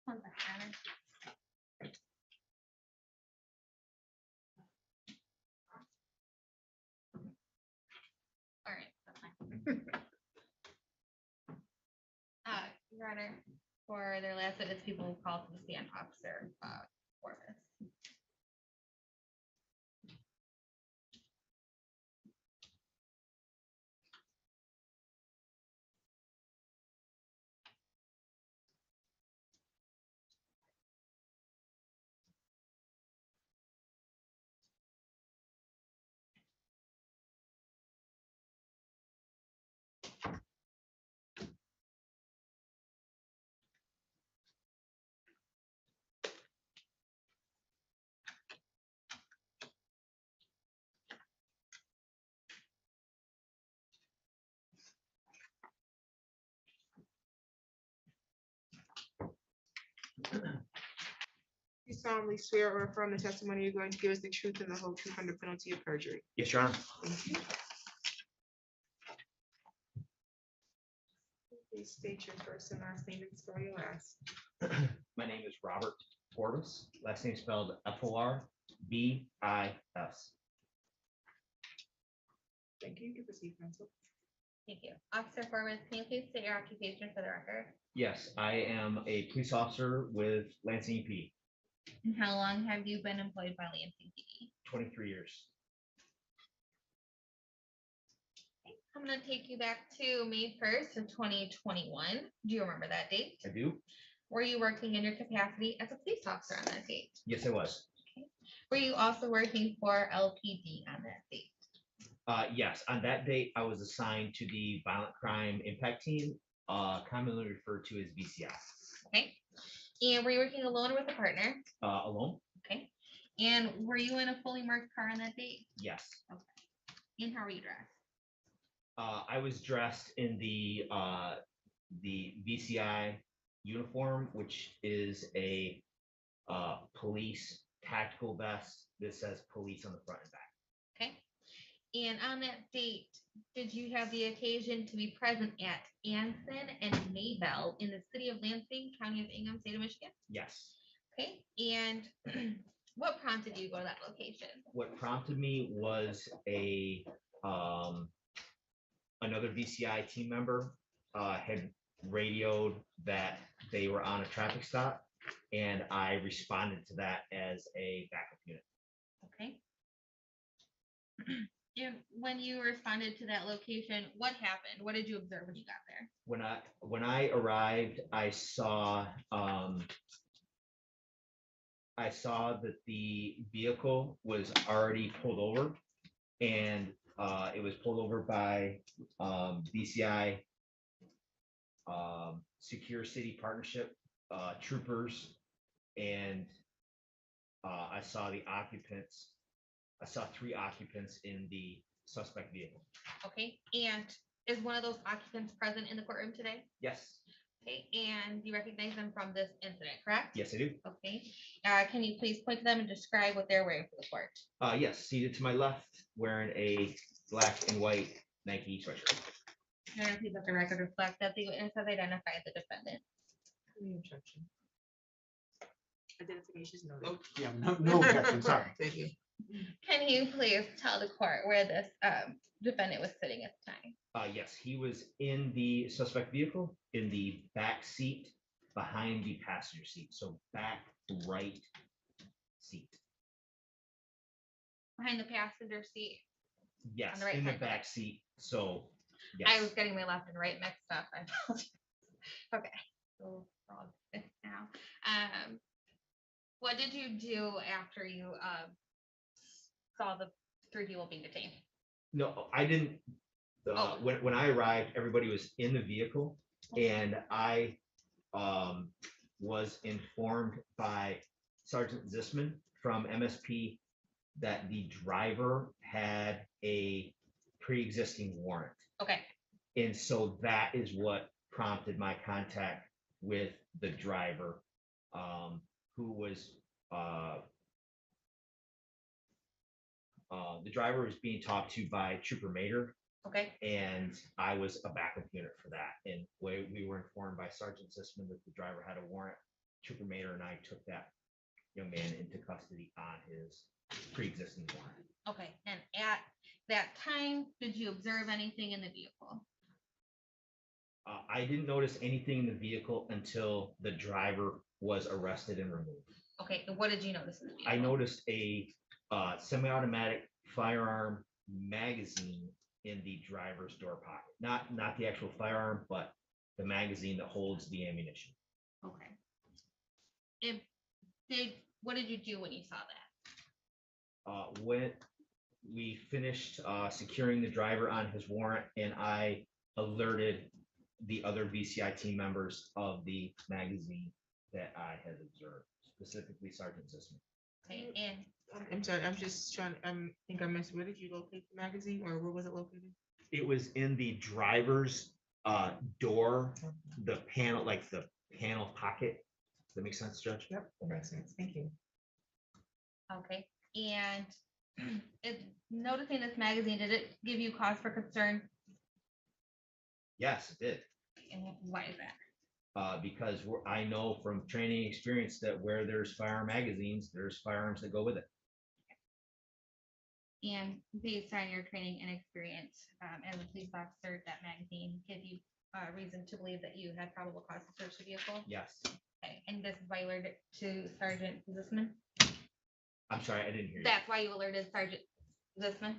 One second, Your Honor. All right, that's fine. Your Honor, for their last witness, people called to the stand, Officer for this. You solemnly swear or affirm the testimony you're going to give us the truth and the whole truth under penalty of perjury. Yes, Your Honor. Thank you. Please state your first and last name and spell your last. My name is Robert Forbes. Last name spelled Forbis. Thank you. You can proceed, counsel. Thank you. Officer Foreman, can you please state your occupation for the record? Yes, I am a police officer with Lansing EP, And how long have you been employed by Lansing PD? 23 years. I'm gonna take you back to May 1st of 2021. Do you remember that date? I do. Were you working in your capacity as a police officer on that date? Yes, I was. Were you also working for LPD on that date? Yes, on that date, I was assigned to the Violent Crime Impact Team, commonly referred to as VCI. Okay. And were you working alone or with a partner? Alone? Okay. And were you in a fully marked car on that date? Yes. And how were you dressed? I was dressed in the VCI uniform, which is a police tactical vest that says police on the front and back. Okay. And on that date, did you have the occasion to be present at Anson and Maybell in the city of Lansing, county of Ingham, state of Michigan? Yes. Okay. And what prompted you to go to that location? What prompted me was another VCI team member had radioed that they were on a traffic stop, and I responded to that as a backup unit. Okay. And when you responded to that location, what happened? What did you observe when you got there? When I arrived, I saw that the vehicle was already pulled over, and it was pulled over by VCI Secure City Partnership troopers, and I saw the occupants. I saw 3 occupants in the suspect vehicle. Okay. And is one of those occupants present in the courtroom today? Yes. Okay. And you recognize them from this incident, correct? Yes, I do. Okay. Can you please point to them and describe what they're wearing for the court? Yes, seated to my left, wearing a black and white Nike sweatshirt. And please let the record reflect that the witness has identified the defendant. Any objection? Identification is noted. Yeah, no objection, sorry. Thank you. Can you please tell the court where this defendant was sitting at the time? Yes, he was in the suspect vehicle in the back seat behind the passenger seat. So back right seat. Behind the passenger seat. Yes, the right in the side, back okay. seat. So I yes. was getting my left and right mixed up. I apologize. Okay. So we're all good now. What did you do after you saw the 3 people being detained? No, I didn't. Oh. When I arrived, everybody was in the vehicle, and I was informed by Sergeant Zisman from MSP that the driver had a pre-existing warrant. Okay. And so that is what prompted my contact with the driver, who was the driver was being talked to by Trooper Mater, Okay. and I was a backup unit for that. And we were informed by Sergeant Zisman that the driver had a warrant. Trooper Mater and I took that young man into custody on his pre-existing warrant. Okay. And at that time, did you observe anything in the vehicle? I didn't notice anything in the vehicle until the driver was arrested and removed. Okay. And what did you notice in the vehicle? I noticed a semi-automatic firearm magazine in the driver's door pocket. Not the actual firearm, but the magazine that holds the ammunition. Okay. What did you do when you saw that? When we finished securing the driver on his warrant, and I alerted the other VCI team members of the magazine that I had observed, specifically Sergeant Zisman. Okay. And I'm sorry, I'm just trying, I think I missed, where did you locate the magazine, or where was it located? It was in the driver's door, the panel, like the panel pocket. Does that make sense, Judge? Yep, that makes sense, thank you. okay. And noticing this magazine, did it give you cause for concern? Yes, it did. And why is that? Because I know from training experience that where there's firearm magazines, there's firearms that go with it. And based on your training and experience as a police officer, that magazine give you reason to believe that you had probable cause to search the vehicle? Yes. Okay. And this is why you alerted it to Sergeant Zisman? I'm sorry, I didn't hear you. That's why you alerted Sergeant Zisman?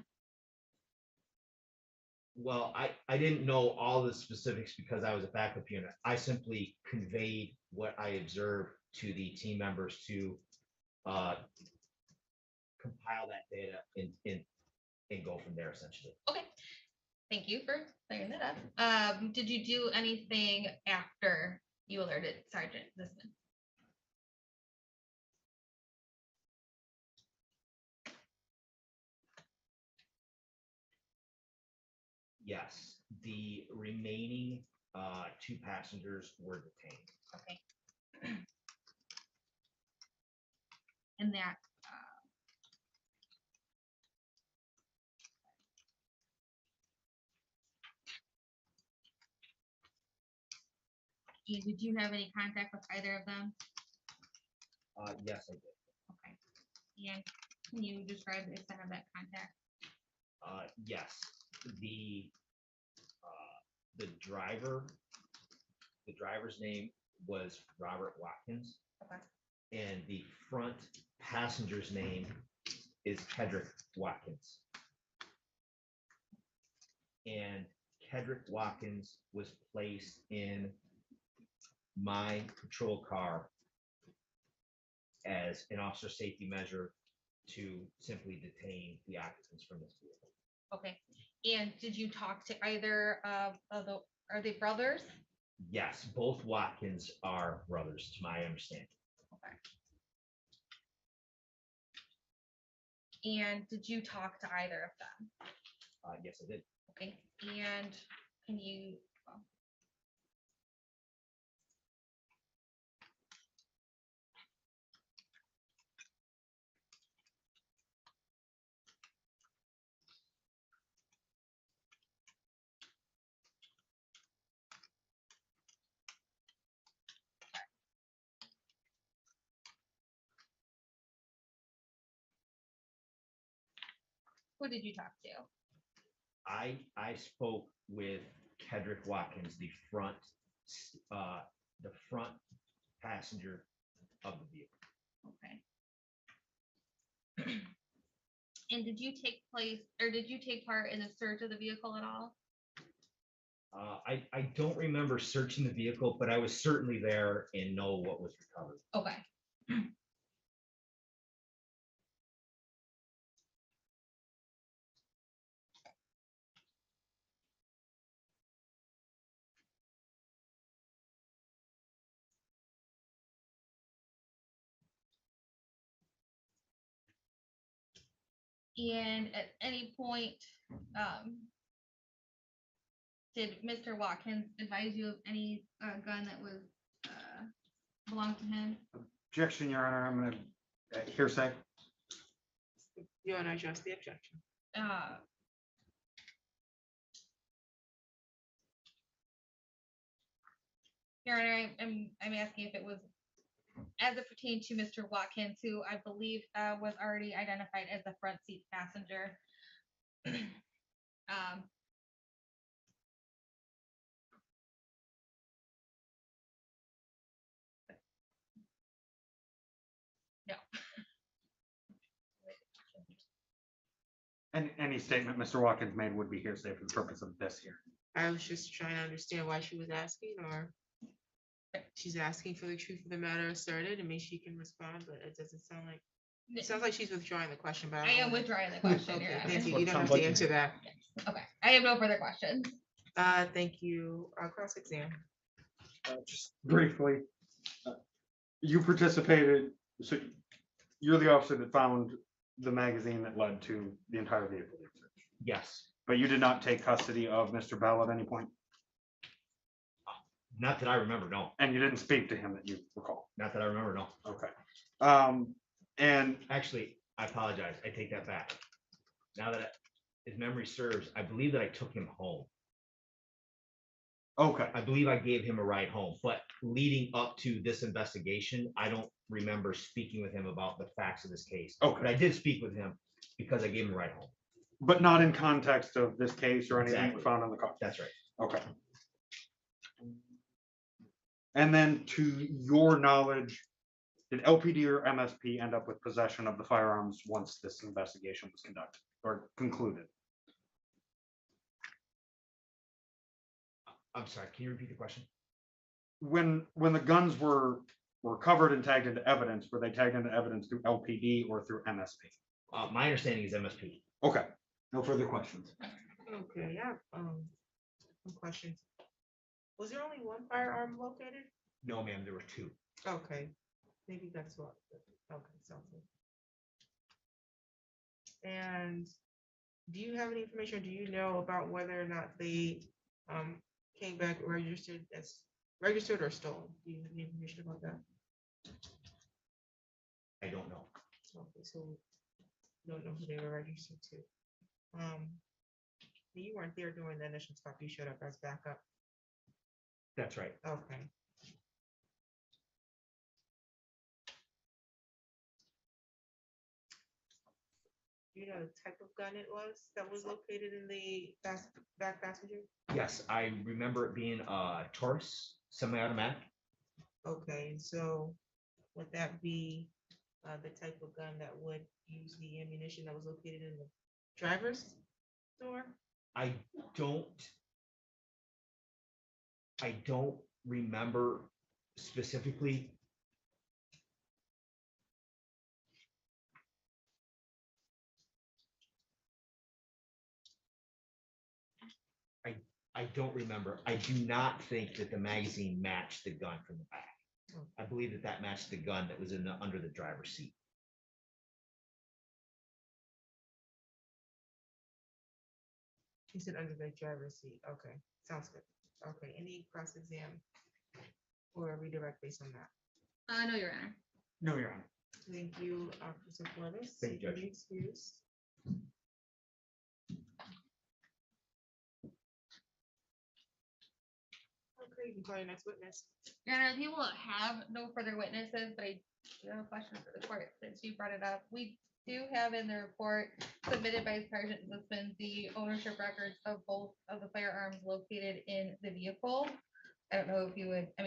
Well, I didn't know all the specifics because I was a backup unit. I simply conveyed what I observed to the team members to compile that data and go from there, essentially. Okay. Thank you for clearing that up. Did you do anything after you alerted Sergeant Zisman? Yes, the remaining two passengers were detained. Okay. And that, did you have any contact with either of them? Yes, I did. Okay. And can you describe the extent of that contact? Yes, the driver's name was Robert Watkins. Okay. And the front passenger's name is Kedrick Watkins. And Kedrick Watkins was placed in my patrol car as an officer safety measure to simply detain the occupants from this vehicle. Okay. And did you talk to either of the, are they brothers? Yes, both Watkins are brothers, to my understanding. Okay. And did you talk to either of them? Yes, I did. Okay. And can you, who did you talk to? I spoke with Kedrick Watkins, the front passenger of the vehicle. Okay. And did you take part in the search of the vehicle at all? I don't remember searching the vehicle, but I was certainly there and know what was recovered. Okay. And at any point, did Mr. Watkins advise you of any gun that was belonged to him? Objection, Your Honor, I'm gonna hearsay. Your Honor, address the objection. Your Honor, I'm asking if it was as it pertained to Mr. Watkins, who I believe was already identified as the front seat passenger. No. Any statement Mr. Watkins made would be hearsay for the purpose of this here. I was just trying to understand why she was asking, or she's asking for the truth of the matter asserted. I mean, she can respond, but it doesn't sound like, it sounds like she's withdrawing the question, but I am withdrawing the question, Your Okay, Honor. thank you. What You don't have sounds to like- answer that. Okay, I have no further questions. Thank you. Cross exam. Just briefly, you participated, so you're the officer that found the magazine that led to the entire vehicle being searched. Yes, But you did not take custody of Mr. Bell at any point, not that I remember, no. and you didn't speak to him that you recall. Not that I remember, no. Okay. And Actually, I apologize. I take that back. Now that his memory serves, I believe that I took him home. okay, I believe I gave him a ride home, but leading up to this investigation, I don't remember speaking with him about the facts of this case. But okay, I did speak with him because I gave him a ride home. but not in context of this case or anything Exactly. found in the car. That's right. Okay. And then to your knowledge, did LPD or MSP end up with possession of the firearms once this investigation was conducted or concluded? I'm sorry, can you repeat the question? When the guns were covered and tagged into evidence, were they tagged into evidence through LPD or through MSP? My understanding is MSP. Okay, no further questions. Okay, yeah, some questions. Was there only one firearm located? No, ma'am, there were two. Okay, maybe that's what, okay, sounds good. And Do you have any information, or do you know about whether or not they came back registered as registered or stolen? Do you have any information about that? I don't know. Okay, so you don't know who they were registered to. You weren't there during the initial stop. You showed up as backup. That's right. Okay. Do you know the type of gun it was that was located in the back passenger? Yes, I remember it being a Taurus semi-automatic. Okay, so would that be the type of gun that would use the ammunition that was located in the driver's door? I don't remember specifically. I don't remember. I do not think that the magazine matched the gun from the back. I believe that that matched the gun that was in the, under the driver's seat. You said under the driver's seat. Okay, sounds good. Okay, any cross exam or redirect based on that? No, Your Honor. No, Your Honor. Thank you, Officer Flores. Thank you, You can Judge. be excused. Okay, you can call your next witness. Your Honor, we will have no further witnesses, but I do have a question for the court since you brought it up. We do have in the report submitted by Sergeant Simmons the ownership records of both of the firearms located in the vehicle. I don't know if you would, I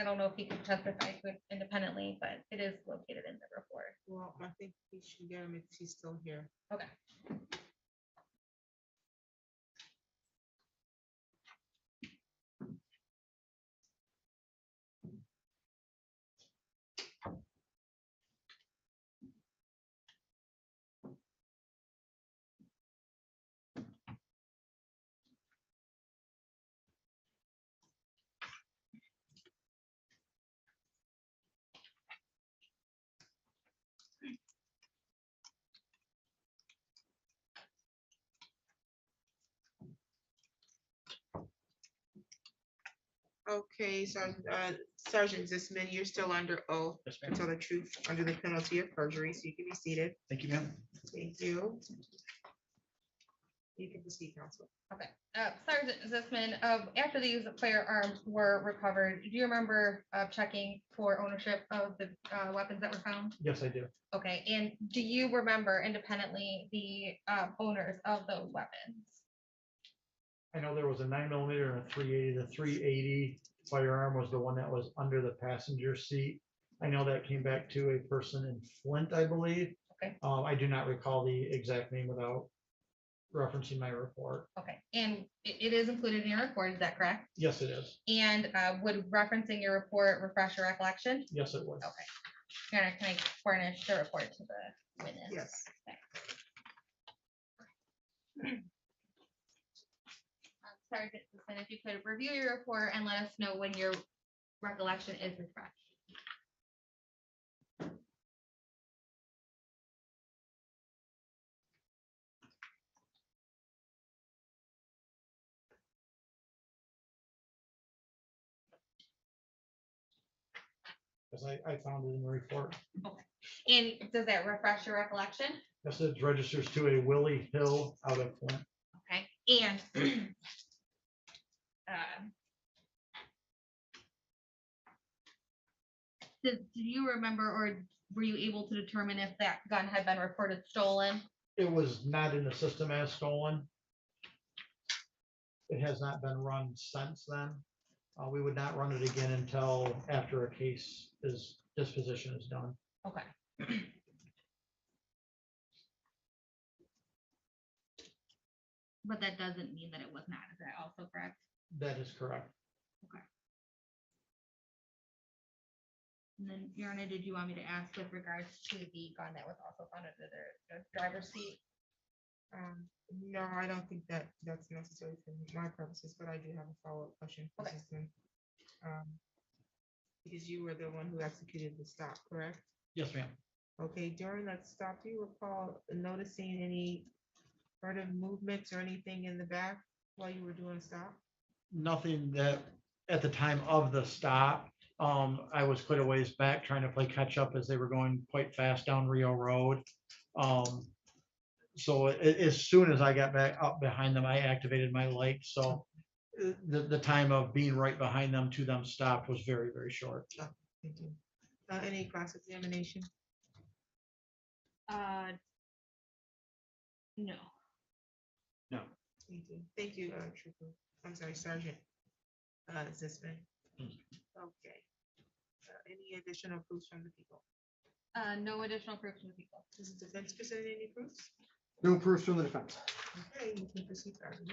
don't know if he could testify to it independently, but it is located in the report. Well, I think we should get him if he's still here. Okay. Okay, Sergeant Zisman, you're still under oath to tell the truth under the penalty of perjury, so you can be seated. Thank you, ma'am. Thank you. You can proceed, counsel. Okay, Sergeant Zisman, after these firearms were recovered, do you remember checking for ownership of the weapons that were found? Yes, I do. Okay, and do you remember independently the owners of those weapons? I know there was a 9mm and a 380. The 380 firearm was the one that was under the passenger seat. I know that came back to a person in Flint, I believe. Okay. I do not recall the exact name without referencing my report. Okay, and it is included in your report, is that correct? Yes, it is. And would referencing your report refresh your recollection? Yes, it was. Okay. Your Honor, can I furnish the report to the witness? Yes. Sergeant Zisman, if you could review your report and let us know when your recollection is refreshed. Because I found it in the report. And does that refresh your recollection? Yes, it registers to a Willie Hill out of Flint. Okay, and do you remember or were you able to determine if that gun had been reported stolen? It was not in the system as stolen. It has not been run since then. We would not run it again until after a case disposition is done. Okay. But that doesn't mean that it was not, is that also correct? That is correct. And then, Your Honor, did you want me to ask with regards to the gun that was also found under the driver's seat? No, I don't think that that's necessary for my purposes, but I do have a follow-up question. For Okay. Kristen. Because you were the one who executed the stop, correct? Yes, ma'am. Okay, during that stop, do you recall noticing any furtive movements or anything in the back while you were doing a stop? Nothing that, at the time of the stop, I was quite a ways back trying to play catch up as they were going quite fast down Rio Road. So as soon as I got back up behind them, I activated my light, so the time of being right behind them to them stopped was very, very short. Thank you. Any cross-examination? No. Thank you. Thank you, Trooper. I'm sorry, Sergeant. Zisman. Okay. Any additional proofs from the people? No additional proof from the people. Does the defense present any proofs? No proofs from the defense. Okay, you can proceed, Sergeant.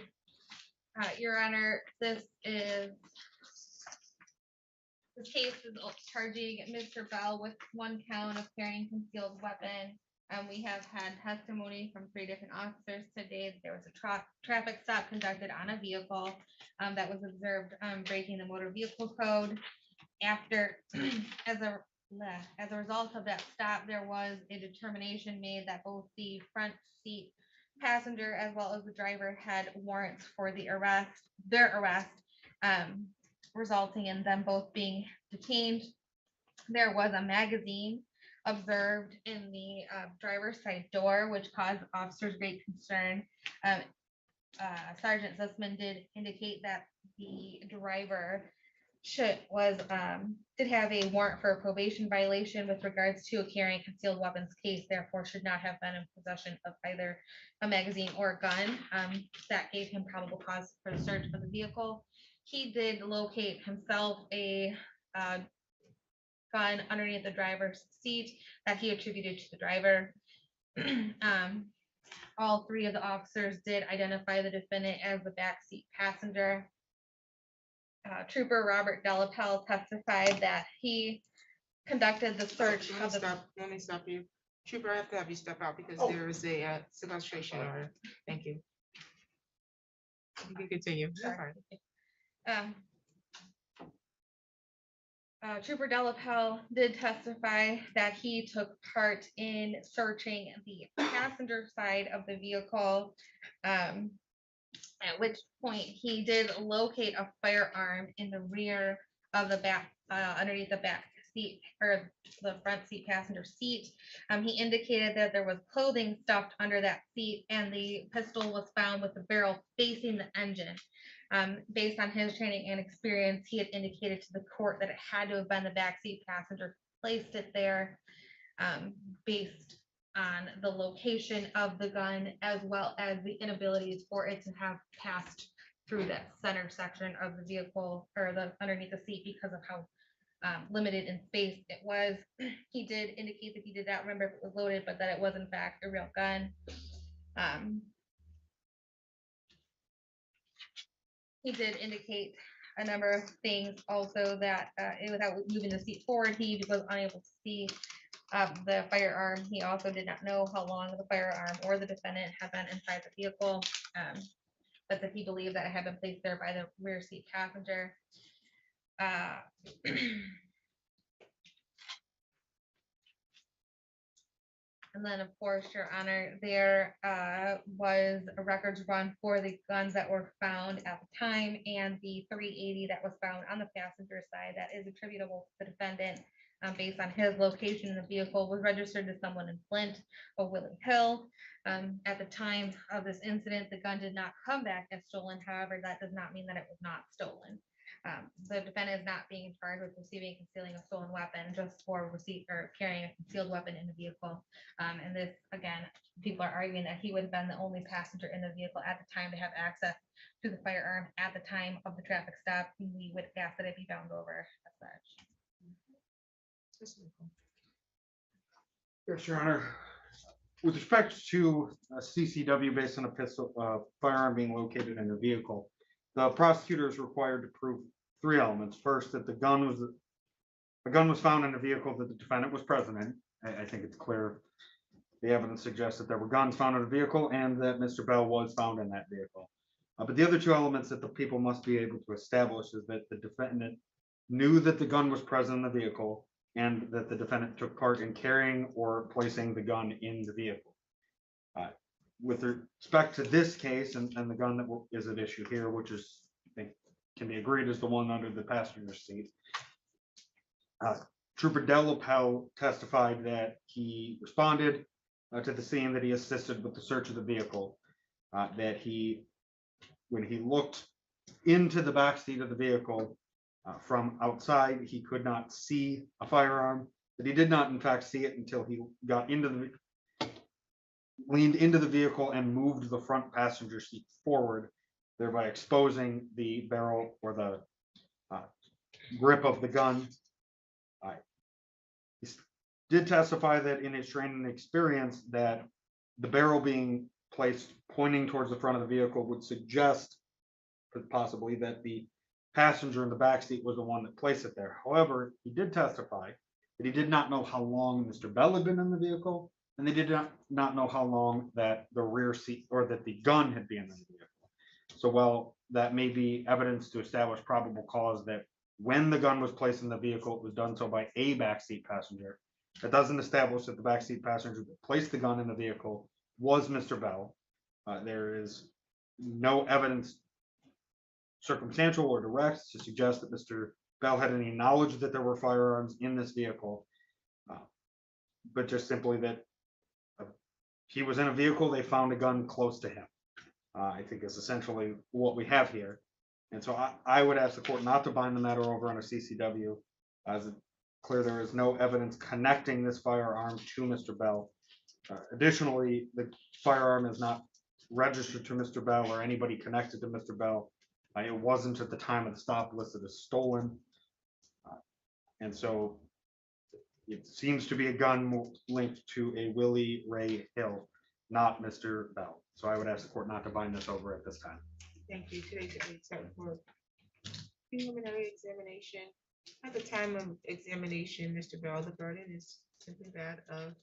Your Honor, this case is charging Mr. Bell with 1 count of carrying concealed weapon. We have had testimony from 3 different officers today that there was a traffic stop conducted on a vehicle that was observed breaking the motor vehicle code. After, as a result of that stop, there was a determination made that both the front seat passenger as well as the driver had warrants for their arrest, resulting in them both being detained. There was a magazine observed in the driver's side door, which caused officers great concern. Sergeant Zussman did indicate that the driver did have a warrant for a probation violation with regards to a carrying concealed weapons case, therefore should not have been in possession of either a magazine or a gun. That gave him probable cause for the search of the vehicle. He did locate himself a gun underneath the driver's seat that he attributed to the driver. All 3 of the officers did identify the defendant as the backseat passenger. Trooper Robert Delapel testified that he conducted the search of the. Let me stop you. Trooper, I have to have you step out because Oh. there is a sequestration order. Thank you. You can continue. Sorry. Trooper Delapel did testify that he took part in searching the passenger side of the vehicle, at which point he did locate a firearm in the rear of the back, underneath the back seat or the front seat passenger seat. He indicated that there was clothing stuffed under that seat and the pistol was found with the barrel facing the engine. Based on his training and experience, he had indicated to the court that it had to have been the backseat passenger who placed it there, based on the location of the gun as well as the inabilities for it to have passed through that center section of the vehicle or the underneath the seat because of how limited in space it was. He did indicate that he did not remember if it was loaded, but that it was in fact a real gun. He did indicate a number of things also that without moving the seat forward, he was unable to see the firearm. He also did not know how long the firearm or the defendant had been inside the vehicle, but that he believed that it had been placed there by the rear seat passenger. And then, of course, Your Honor, there was a records run for the guns that were found at the time and the .380 that was found on the passenger side that is attributable to the defendant based on his location in the vehicle was registered to someone in Flint or Willie Hill. At the time of this incident, the gun did not come back as stolen. However, that does not mean that it was not stolen. The defendant is not being charged with receiving and concealing a stolen weapon just for receipt or carrying a concealed weapon in the vehicle. And this, again, people are arguing that he would have been the only passenger in the vehicle at the time to have access to the firearm at the time of the traffic stop. We would ask that it be bound over as such. Yes, Your Honor. With respect to a CCW based on a pistol, firearm being located in the vehicle, the prosecutor is required to prove 3 elements. First, that a gun was found in a vehicle that the defendant was present in. I think it's clear. The evidence suggests that there were guns found in a vehicle and that Mr. Bell was found in that vehicle. But the other 2 elements that the people must be able to establish is that the defendant knew that the gun was present in the vehicle and that the defendant took part in carrying or placing the gun in the vehicle. With respect to this case and the gun that is at issue here, which is, I think, can be agreed is the one under the passenger seat. Trooper Delapel testified that he responded to the scene, that he assisted with the search of the vehicle, that when he looked into the back seat of the vehicle from outside, he could not see a firearm, that he did not in fact see it until he got leaned into the vehicle and moved the front passenger seat forward, thereby exposing the barrel or the grip of the gun. He did testify that in his training and experience that the barrel being placed pointing towards the front of the vehicle would suggest possibly that the passenger in the back seat was the one that placed it there. However, he did testify that he did not know how long Mr. Bell had been in the vehicle, and they did not know how long that the rear seat or that the gun had been in the vehicle. So while that may be evidence to establish probable cause that when the gun was placed in the vehicle, it was done so by a backseat passenger, that doesn't establish that the backseat passenger that placed the gun in the vehicle was Mr. Bell. There is no evidence, circumstantial or direct, to suggest that Mr. Bell had any knowledge that there were firearms in this vehicle, but just simply that he was in a vehicle, they found a gun close to him, I think is essentially what we have here. And so I would ask the court not to bind the matter over on a CCW, as it's clear there is no evidence connecting this firearm to Mr. Bell. Additionally, the firearm is not registered to Mr. Bell or anybody connected to Mr. Bell. It wasn't at the time of the stop listed as stolen. And so it seems to be a gun linked to a Willie Ray Hill, not Mr. Bell. So I would ask the court not to bind this over at this time. Thank you. Today's date set for preliminary examination. At the time of examination, Mr. Bell, the burden is simply that of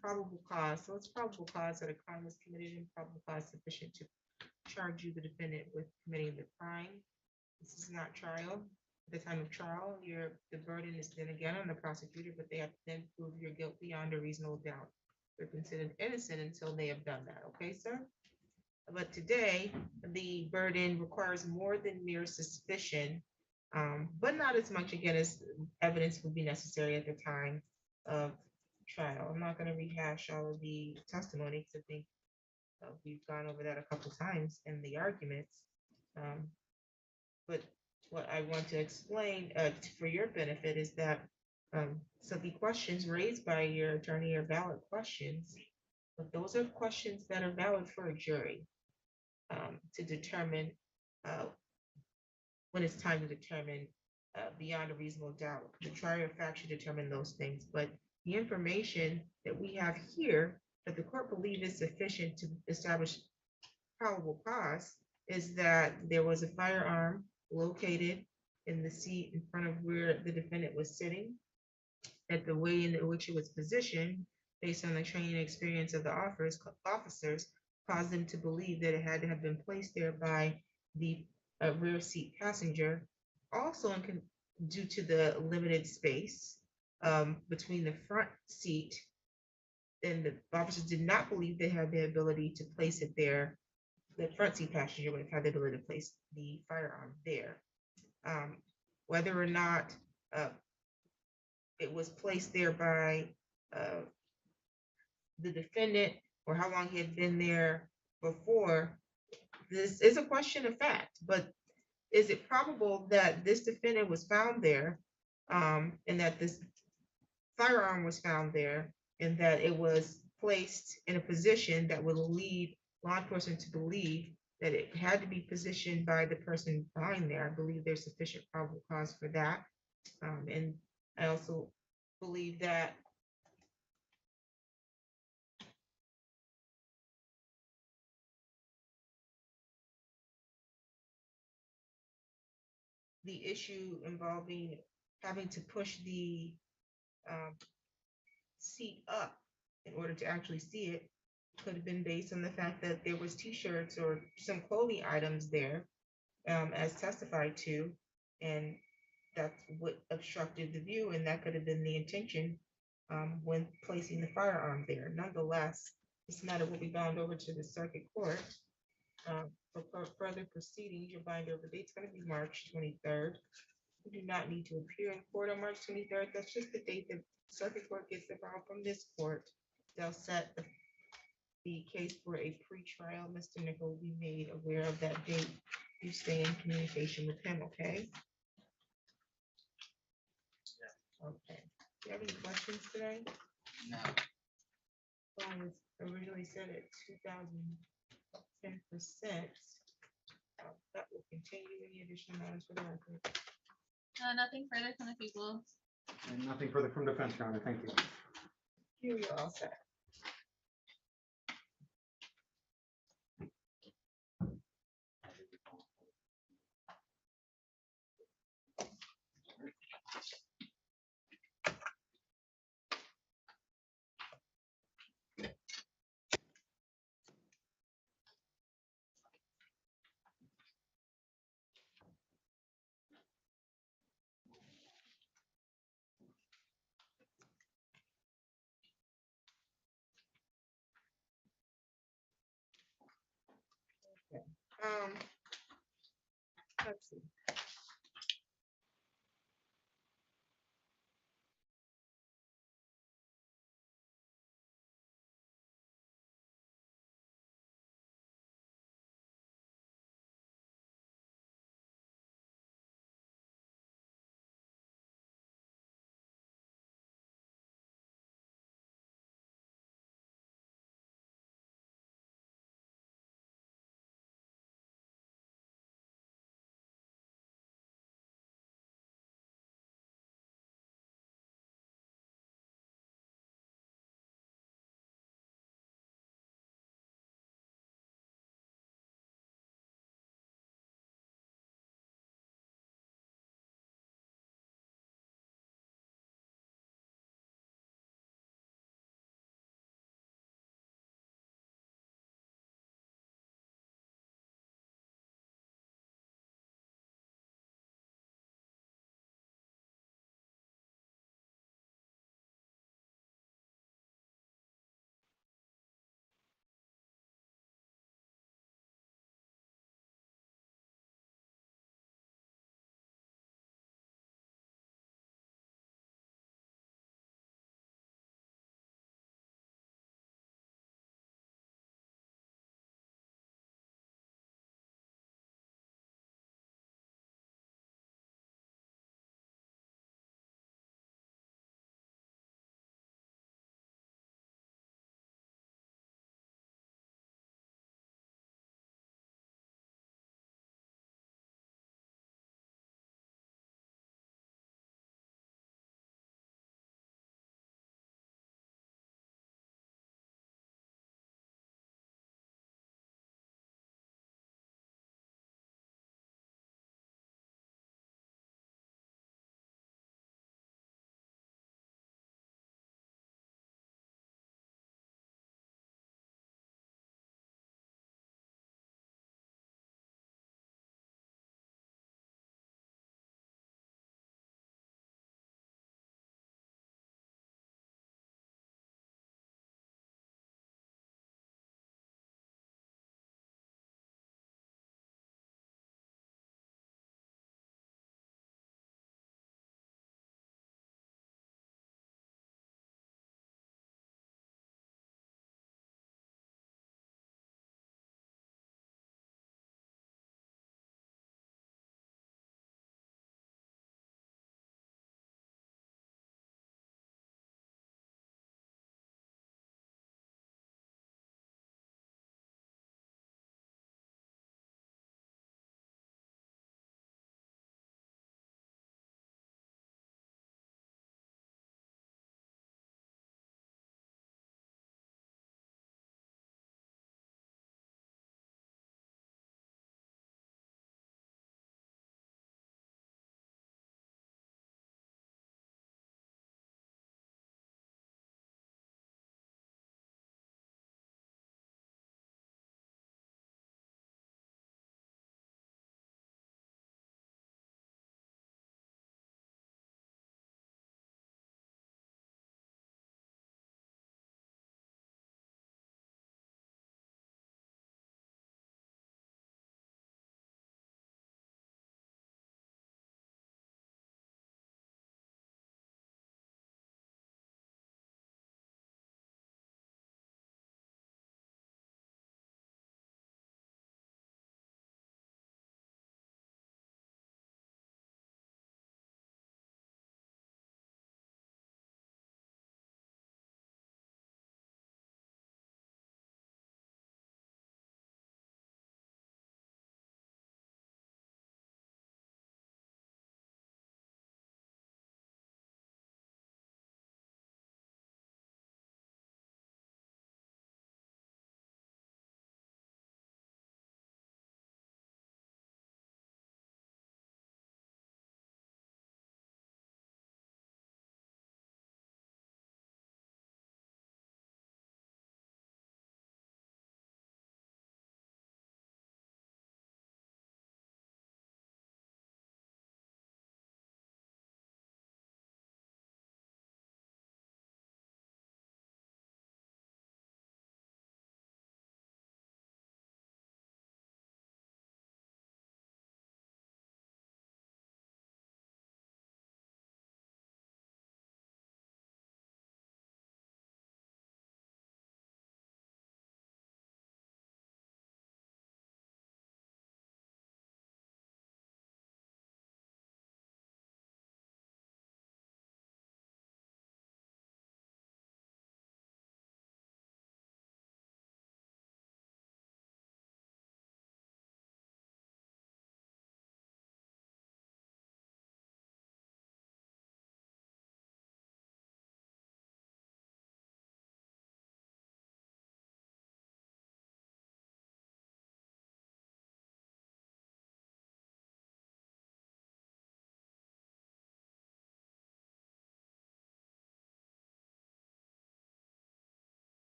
probable cause. So it's probable cause that a crime was committed and probable cause sufficient to charge you, the defendant, with committing the crime. This is not trial. At the time of trial, the burden is then again on the prosecutor, but they have to then prove your guilt beyond a reasonable doubt. They're considered innocent until they have done that. Okay, sir? But today, the burden requires more than mere suspicion, but not as much, again, as evidence would be necessary at the time of trial. I'm not going to rehash all of the testimony because I think we've gone over that a couple times in the arguments. But what I want to explain for your benefit is that so the questions raised by your attorney are valid questions, but those are questions that are valid for a jury to determine when it's time to determine beyond a reasonable doubt. The trier of fact should determine those things, but the information that we have here that the court believes is sufficient to establish probable cause is that there was a firearm located in the seat in front of where the defendant was sitting, that the way in which it was positioned, based on the training and experience of the officers, caused them to believe that it had to have been placed there by the rear seat passenger. Also, due to the limited space between the front seat, and the officers did not believe they had the ability to place it there. The front seat passenger would have had the ability to place the firearm there. Whether or not it was placed there by the defendant or how long he had been there before, this is a question of fact. But is it probable that this defendant was found there and that this firearm was found there and that it was placed in a position that would lead law enforcement to believe that it had to be positioned by the person behind there? I believe there's sufficient probable cause for that. And I also believe that the issue involving having to push the seat up in order to actually see it could have been based on the fact that there was t-shirts or some clothing items there as testified to, and that's what obstructed the view, and that could have been the intention when placing the firearm there. Nonetheless, this matter will be bound over to the circuit court for further proceedings. Your bind over date's going to be March 23rd. You do not need to appear in court on March 23rd. That's just the date that circuit court gets the file from this court. They'll set the case for a pretrial. Mr. Nichol will be made aware of that date. You stay in communication with him, okay? Okay. Do you have any questions today? No. Well, it was originally set at 2010%. That will continue. Any additional matters for the record? Nothing further from the people. And nothing further from defense, Your Honor. Thank you. You're all set. Let's see.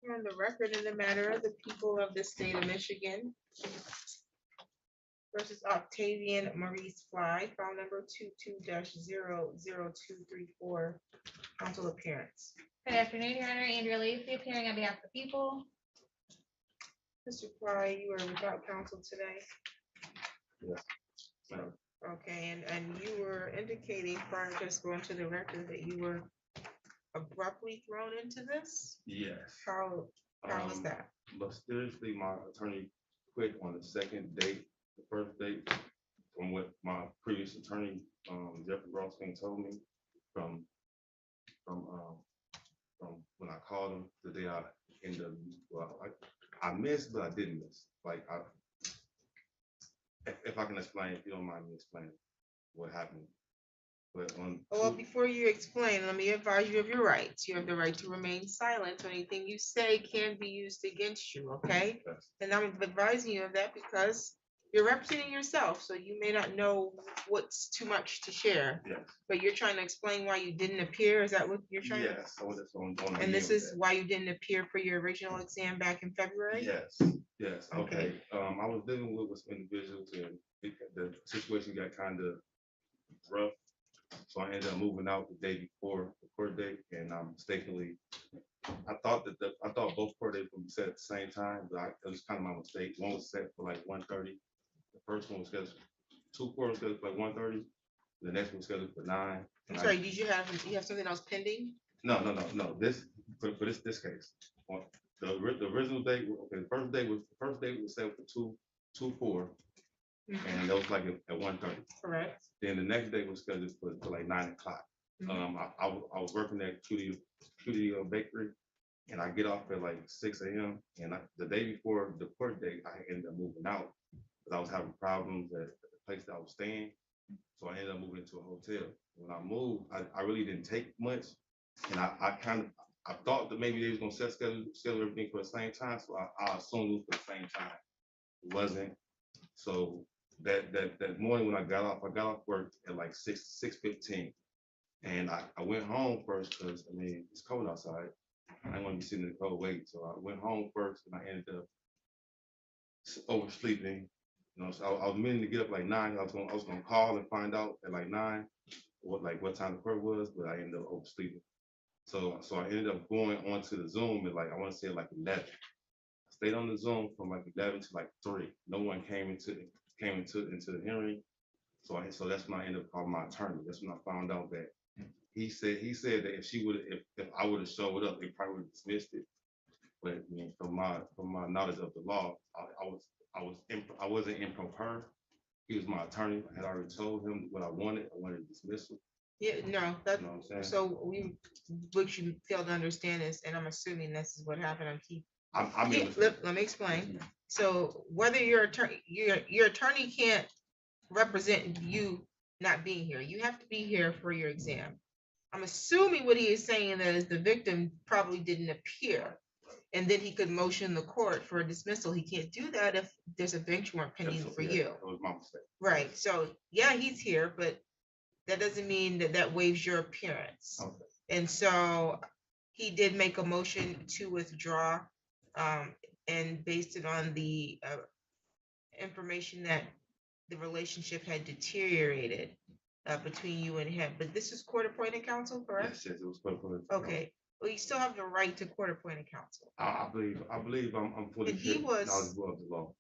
on the record in the matter of the people of the state of Michigan versus Octavian Maurice Fly, file number 22-00234, council appearance. Good afternoon, Your Honor. Andrea Lacy appearing on behalf of the people. Mr. Fly, you are without counsel today. Yes, ma'am. Okay, and you were indicating prior to us going to the record that you were abruptly thrown into this? Yes. How was that? Mysteriously, my attorney quit on the second date, the first date, from what my previous attorney, Jeffrey Rothstein told me from when I called him the day I ended up, well, I missed, but I didn't miss. Like, if I can explain, if you don't mind me explaining what happened. But Well, before you explain, let me advise you of your rights. You have the right to remain silent. So anything you say can be used against you, okay? yes, And I'm advising you of that because you're representing yourself, so you may not know what's too much to share. yes, But you're trying to explain why you didn't appear. Is that what you're trying to? yes. So that's what I'm doing. And this is why you didn't appear for your original exam back in February? Yes, yes, okay. I was dealing with some individuals and the situation got kind of rough. So I ended up moving out the day before the court date, and I mistakenly, I thought both court dates would be set at the same time, but it was kind of my mistake. One was set for like 1:30. The first one was scheduled, 2 court was scheduled for like 1:30. The next one was scheduled for 9. I'm sorry, did you have something else pending? No. This for this case. The original date, okay, the first date was set for 2/4, and that was like at 1:30. Correct. Then the next day was scheduled for like 9 o'clock. I was working at Cutie Bakery, and I get off at like 6 a.m. And the day before the court date, I ended up moving out because I was having problems at the place that I was staying. So I ended up moving to a hotel. When I moved, I really didn't take much, and I thought that maybe they was gonna schedule everything for the same time. So I assumed it was for the same time. It wasn't. So that morning when I got off work at like 6:15, and I went home first because I mean it's cold outside. I didn't want to be sitting in the cold waiting, so I went home first, and I ended up oversleeping. You know, so I was meaning to get up like 9. I was gonna call and find out at like 9 what time the court was, but I ended up oversleeping. So I ended up going onto the Zoom at like, I want to say like 11. I stayed on the Zoom from like 11 to like 3. No one came into the hearing. So that's when I ended up calling my attorney. That's when I found out that he said that if I would have showed up, they probably would have dismissed it. But I mean, from my knowledge of the law, I wasn't improper. He was my attorney. I had already told him what I wanted. I wanted a dismissal. Yeah, no, You know what I'm saying? so what you fail to understand is, and I'm assuming this is what happened. Let me explain. So whether your attorney can't represent you not being here, you have to be here for your exam. I'm assuming what he is saying is the victim probably didn't appear, and then he could motion the court for a dismissal. He can't do that if there's a bench warrant pending for you. That was my mistake. Right. So yeah, he's here, but that doesn't mean that waives your appearance. Okay. And so he did make a motion to withdraw, and based it on the information that the relationship had deteriorated between you and him. But this is court-appointed counsel, correct? Yes, it was court-appointed. Okay. Well, you still have the right to court-appointed counsel. I believe I'm fully And he fit, was- knowledgeable of the law.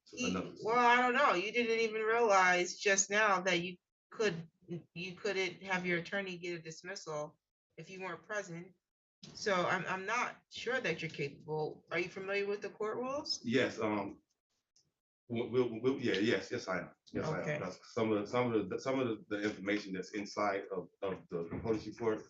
Well, I don't know. You didn't even realize just now that you couldn't have your attorney get a dismissal if you weren't present. So I'm not sure that you're capable. Are you familiar with the court rules? Yes, yes, I am. Yes, I Okay. am. That's some of the information that's inside of the police report.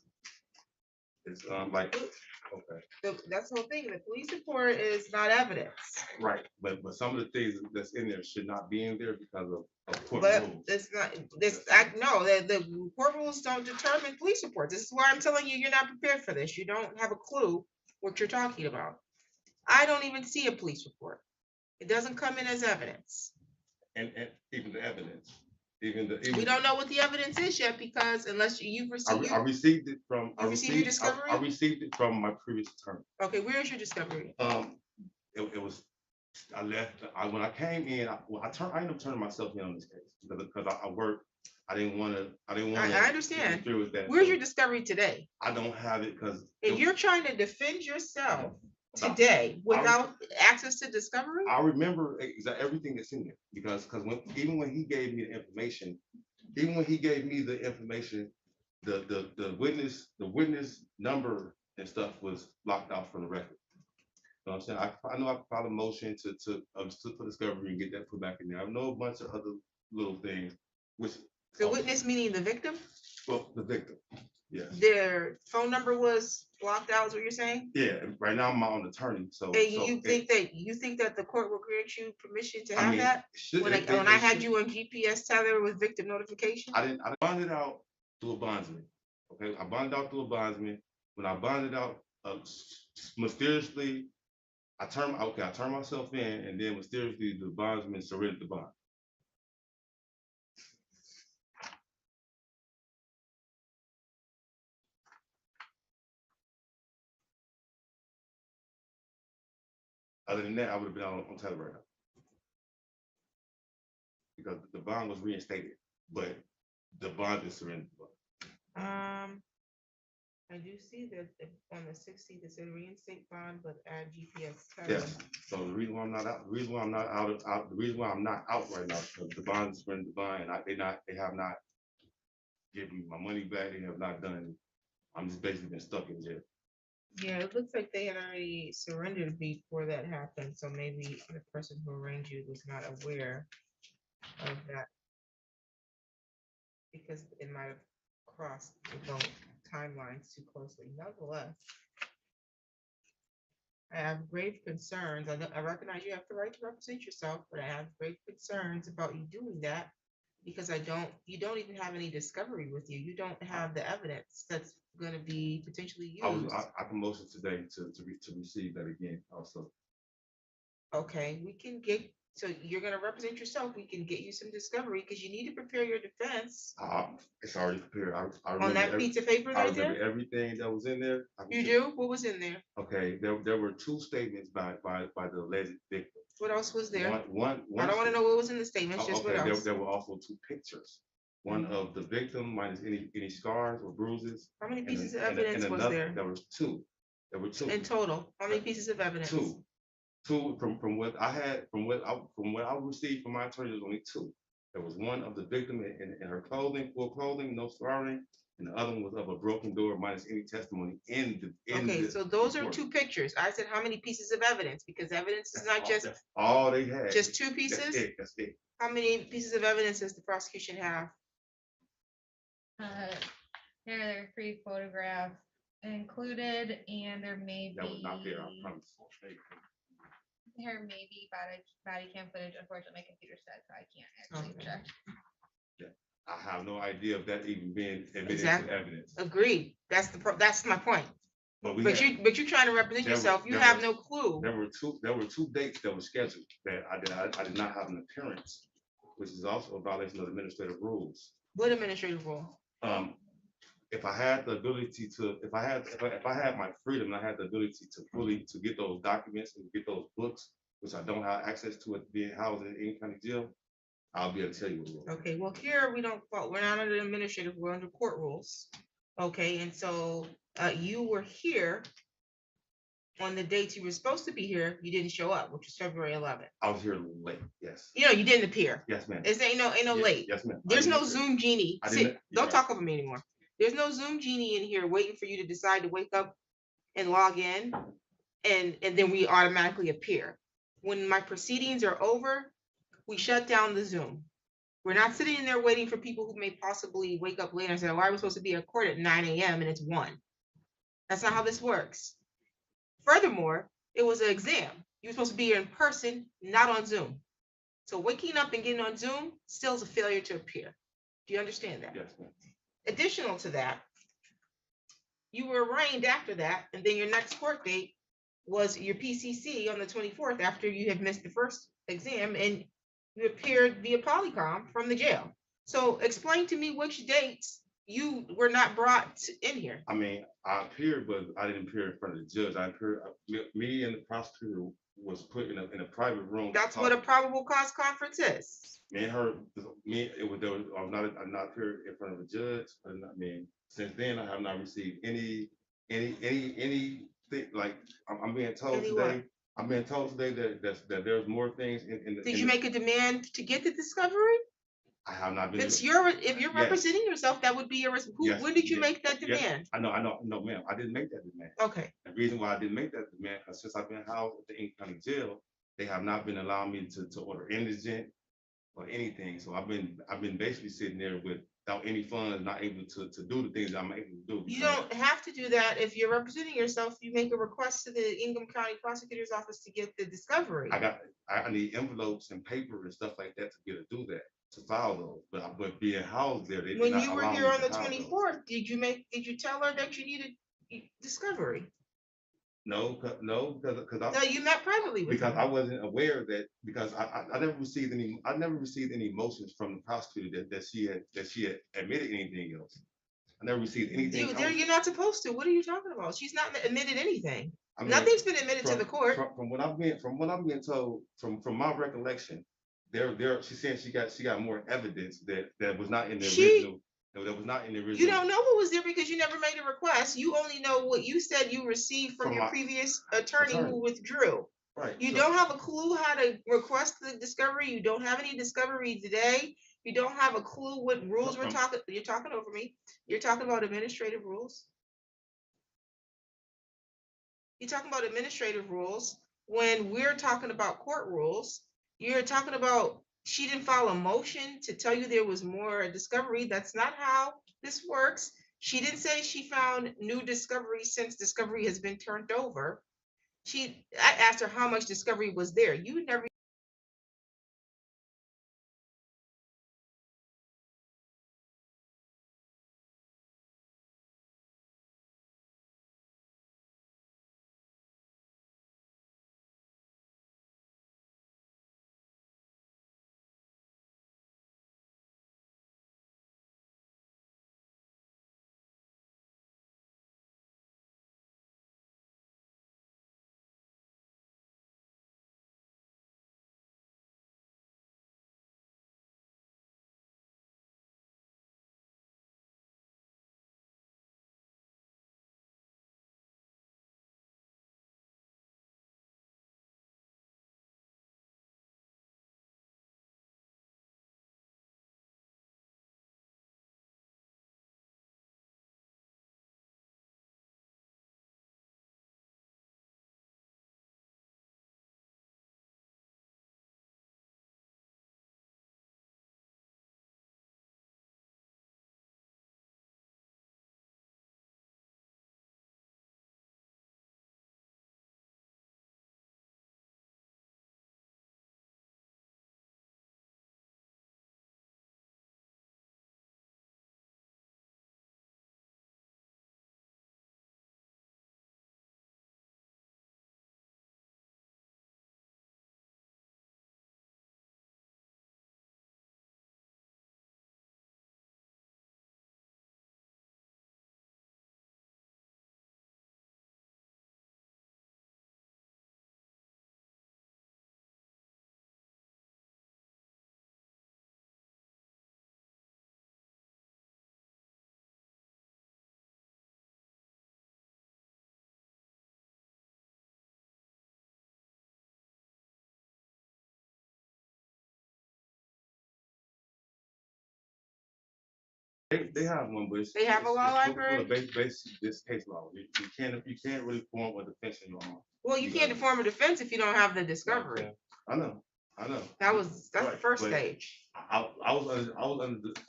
It's like, okay, That's the whole thing. The police report is not evidence. right, but some of the things that's in there should not be in there because of court But rules. it's not, the court rules don't determine police reports. This is why I'm telling you, you're not prepared for this. You don't have a clue what you're talking about. I don't even see a police report. It doesn't come in as evidence. And even the evidence, We don't know what the evidence is yet because unless you've received, I received it from. You received your discovery? I received it from my previous attorney. okay, where is your discovery? It was. I left. When I came in, I ended up turning myself in on this case because I worked. I didn't want to. I understand. interfere with that. Where's So your discovery today? I don't have it because. And you're trying to defend yourself today without access to discovery? I remember everything that's in there because even when he gave me the information, the witness number and stuff was locked out from the record. You know what I'm saying? I know I filed a motion to for discovery and get that put back in there. I know a bunch of other little things, which The witness meaning the victim? well, the victim. Yes. Their phone number was blocked out, is what you're saying? Yeah. And right now I'm my own attorney, so. And you think that the court will grant you permission to have that? Should, When I had you on GPS tether with victim notification? I bonded out through a bondsman. Okay, I bonded out through a bondsman. When I bonded out, mysteriously, I turned myself in, and then mysteriously the bondsman surrendered the bond. Other than that, I would have been on tether right now because the bond was reinstated, but the bond is surrendered. I do see that on the 16th, it said reinstate bond, but add GPS tether. Yes. So the reason why I'm not out, the reason why I'm not out right now is because the bond is surrendered the bond, and they have not given me my money back. They have not done. I'm just basically been stuck in jail. Yeah, it looks like they had already surrendered before that happened, so maybe the person who arranged you was not aware of that. Because it might have crossed the timelines too closely. Nonetheless, I have grave concerns. I recognize you have the right to represent yourself, but I have grave concerns about you doing that because you don't even have any discovery with you. You don't have the evidence that's going to be potentially used. I can motion today to receive that again also. Okay, we can get, so you're going to represent yourself. We can get you some discovery because you need to prepare your defense. It's already prepared. I On that piece of paper I right remember there? everything that was in there. You do? What was in there? Okay, there were two statements by the alleged victim. What else was there? One. I don't want to know what was in the statements, just what Okay, else? there were also two pictures. One of the victim minus any scars or bruises. How many and pieces of and evidence was another- there? There were two. There were two. In total, how many pieces of evidence? Two from what I had, from what I received from my attorney, there was only two. There was one of the victim in her clothing, full clothing, no scarring, and the other one was of a broken door minus any testimony Okay, so those are two pictures. I said, how many pieces of evidence? Because evidence is not just That's all they had. just two pieces. That's it. How many pieces of evidence does the prosecution have? There are 3 photographs included, and there may That was not there, I be promise. body cam footage. Unfortunately, my computer's dead, so I can't actually Okay. check. I have no idea of that even being admitted Exactly. to evidence. Agreed. That's my point. But But you're trying to represent there yourself. was- You there have was- no clue. There were two dates that were scheduled that I did not have an appearance, which is also a violation of administrative rules. What administrative rule? If I had the ability to, if I had my freedom, and I had the ability to get those documents and get those books, which I don't have access to it being housed in any county jail, I'll be able to tell you what rule. Okay, well, here we're not under administrative, we're under court rules. Okay, and so you were here on the dates you were supposed to be here, you didn't show up, which was February 11th. I was here late, yes. You didn't appear. Yes, ma'am. It's ain't no late. Yes, ma'am. There's no Zoom genie. I didn't- Don't right. talk over me anymore. There's no Zoom genie in here waiting for you to decide to wake up and log in, and then we automatically appear. When my proceedings are over, we shut down the Zoom. We're not sitting in there waiting for people who may possibly wake up later and say, why are we supposed to be at court at 9 a.m. and it's 1? That's not how this works. Furthermore, it was an exam. You were supposed to be here in person, not on Zoom. So waking up and getting on Zoom still is a failure to appear. Do you understand that? Yes, ma'am. Additional to that, you were arraigned after that, and then your next court date was your PCC on the 24th after you had missed the first exam, and you appeared via Polycom from the jail. So explain to me which dates you were not brought in here. I mean, I appeared, but I didn't appear in front of the judge. I appeared, me and the prosecutor was put in a private room. to That's talk. what a probable cause conference is. Me and her, it was, I'm not appeared in front of a judge. And I mean, since then, I have not received anything, like, I'm being told Any today. what? I'm being told today that there's more things in the. Did you make a demand to get the discovery? I have not been. If you're Yes. representing yourself, that would be your, Yes, when did you yes, make that yes. demand? I know, no, ma'am, I didn't make that demand. Okay, The reason why I didn't make that demand, because since I've been housed at the English County Jail, they have not been allowing me to order indigent or anything. So I've been basically sitting there without any funds, not able to do the things that I'm able to do. you because don't have to do that. If you're representing yourself, you make a request to the Ingham County Prosecutor's Office to get the discovery. I need envelopes and paper and stuff like that to be able to do that, to file those. But being housed there, they did When not you were allow here me on the to house those. 24th, did you tell her that you needed discovery? No, because No, you met privately with because her. I wasn't aware of that, because I never received any motions from the prosecutor that she had admitted anything else. I never received anything else. You're not supposed to. What are you talking about? She's not admitted anything. I mean, Nothing's been admitted to the court. From what I'm being told, from my recollection, she's saying she got more evidence that was not in the original. That was not in the original. You don't know what was there because you never made a request. You only know what you said you received from From your my previous attorney who withdrew. Right. You so- don't have a clue how to request the discovery. You don't have any discovery today. You don't have a clue what rules we're From- talking. You're talking over me. You're talking about administrative rules. You're talking about administrative rules when we're talking about court rules. You're talking about she didn't file a motion to tell you there was more discovery. That's not how this works. She didn't say she found new discovery since discovery has been turned over. I asked her how much discovery was there. You never. They have one, but They have a law library? Basically, this case law. You can't really form a defense in your own. Well, you can't form a defense if you don't have the discovery. I know. That's the Right, first but stage. I was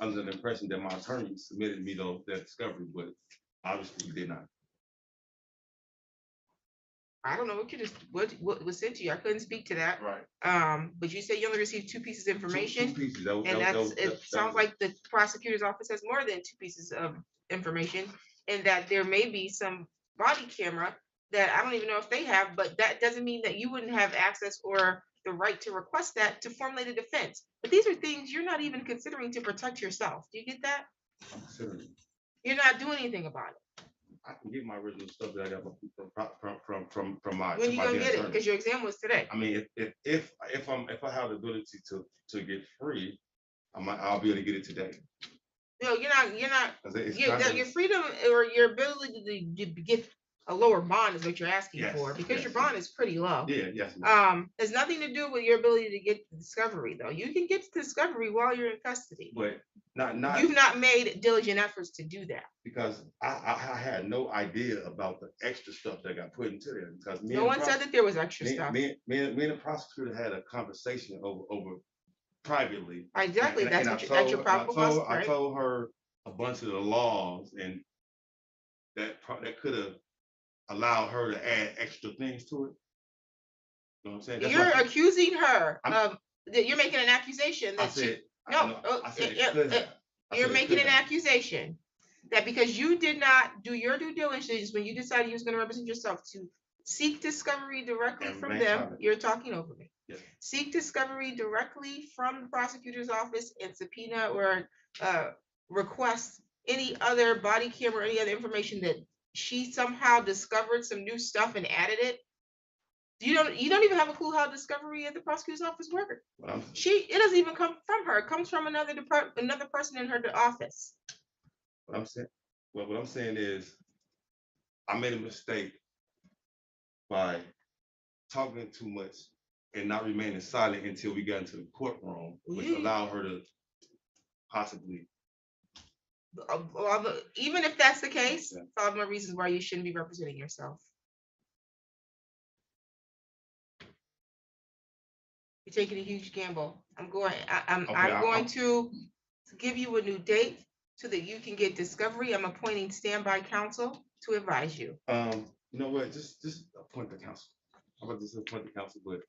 under the impression that my attorney submitted me that discovery, but obviously he did not. I don't know what was sent to you. I couldn't speak to that. Right. But you said you only received two pieces of information. Two pieces. And it sounds like the prosecutor's office has more than two pieces of information, and that there may be some body camera that I don't even know if they have, but that doesn't mean that you wouldn't have access or the right to request that to formulate a defense. But these are things you're not even considering to protect yourself. Do you get that? I'm considering it. You're not doing anything about it. I can get my original stuff that I got from my. When you my gonna then get it? attorney. Because your exam was today. I mean, if I have the ability to get free, I'll be able to get it today. No, you're not. 'Cause it's Your kinda- freedom or your ability to get a lower bond is what you're asking Yes, for, because yes, your bond is pretty low. Yeah, yes. ma'am. Has nothing to do with your ability to get the discovery, though. You can get the discovery while you're in custody. But not You've not made diligent efforts to do that. because I had no idea about the extra stuff that got put into there because No one said that there was extra stuff. me and the prosecutor had a conversation over privately. Exactly, And that's I what that's your told- probable cause, I right? told her a bunch of the laws and that could have allowed her to add extra things to it. You know what I'm saying? That's You're why accusing her I'm- of that. You're making an accusation I that she. said, No, I said yeah, it could have. I You're said it making could an have. accusation that because you did not do your due diligence when you decided you was going to represent yourself to seek discovery directly And from remain them. silent. You're talking over me. Yes. Seek discovery directly from the prosecutor's office and subpoena or request any other body camera or any other information that she somehow discovered some new stuff and added it. You don't even have a clue how discovery at the prosecutor's office works. What I'm- It doesn't even come from her. It comes from another person in her office. What I'm saying, what I'm saying is, I made a mistake by talking too much and not remaining silent until we got into the courtroom, which You- allowed her to possibly. Even if that's the case, Yeah. five more reasons why you shouldn't be representing yourself. You're taking a huge gamble. I'm going to give you a new date so that you can get discovery. I'm appointing standby counsel to advise you. You know what? Just appoint the counsel. How about just appoint the counsel? But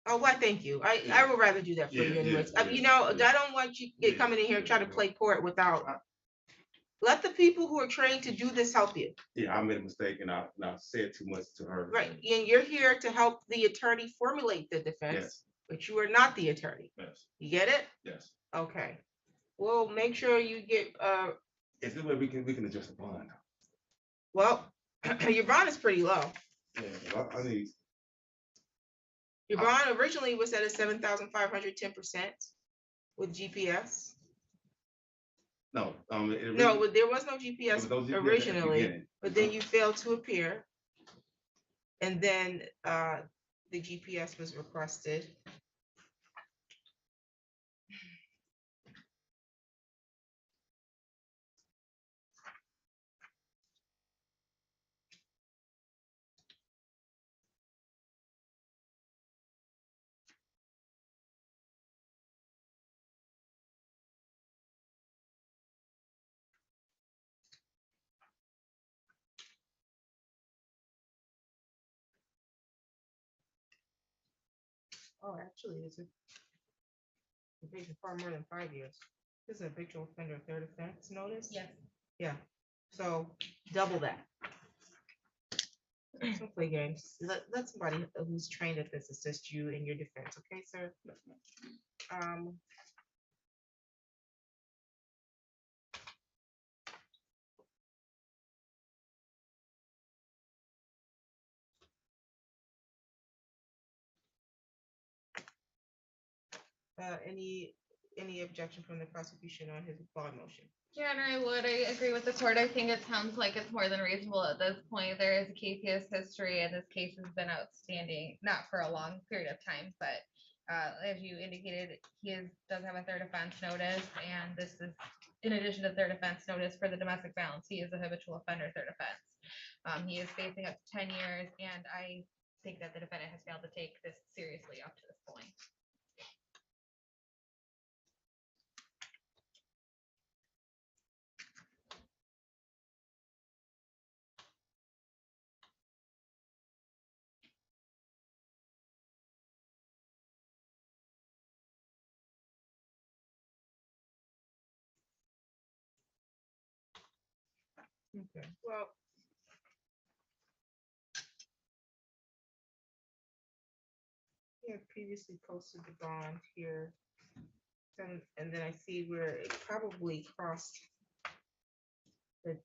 Oh, why, thank you. I Yeah. would rather do that for Yeah, you yeah, anyways. yeah, I yeah. don't want you Yeah, coming in here and trying to yeah. play court without. Let the people who are trained to do this help you. yeah, I made a mistake and I said too much to her. Right, and you're here to help the attorney formulate the defense, Yes, but you are not the attorney. yes, You get it? yes. Okay. Well, make sure you get, Is there a way we can adjust the bond? well, your bond is pretty low. Yeah, I need. Your bond originally was set at 7,500, 10% with GPS. No, No, there was no GPS There was no GPS at the originally, beginning. but then you failed to appear. And then the GPS was requested. Oh, actually, it's far more than 5 years. This is a habitual offender third offense notice. Yes. Yeah, so double that. Don't play games. Let somebody who's trained at this assist you in your defense, okay, sir? Any objection from the prosecution on his bond motion? Your Honor, I agree with the court. I think it sounds like it's more than reasonable at this point. There is a KPS history and this case has been outstanding, not for a long period of time, but as you indicated, does have a third offense notice, and this is in addition to third offense notice for the domestic violence. He is a habitual offender third offense. He is facing up to 10 years, and I think that the defendant has failed to take this seriously up to this point. Okay, well. had previously posted the bond here. And then I see where it probably crossed the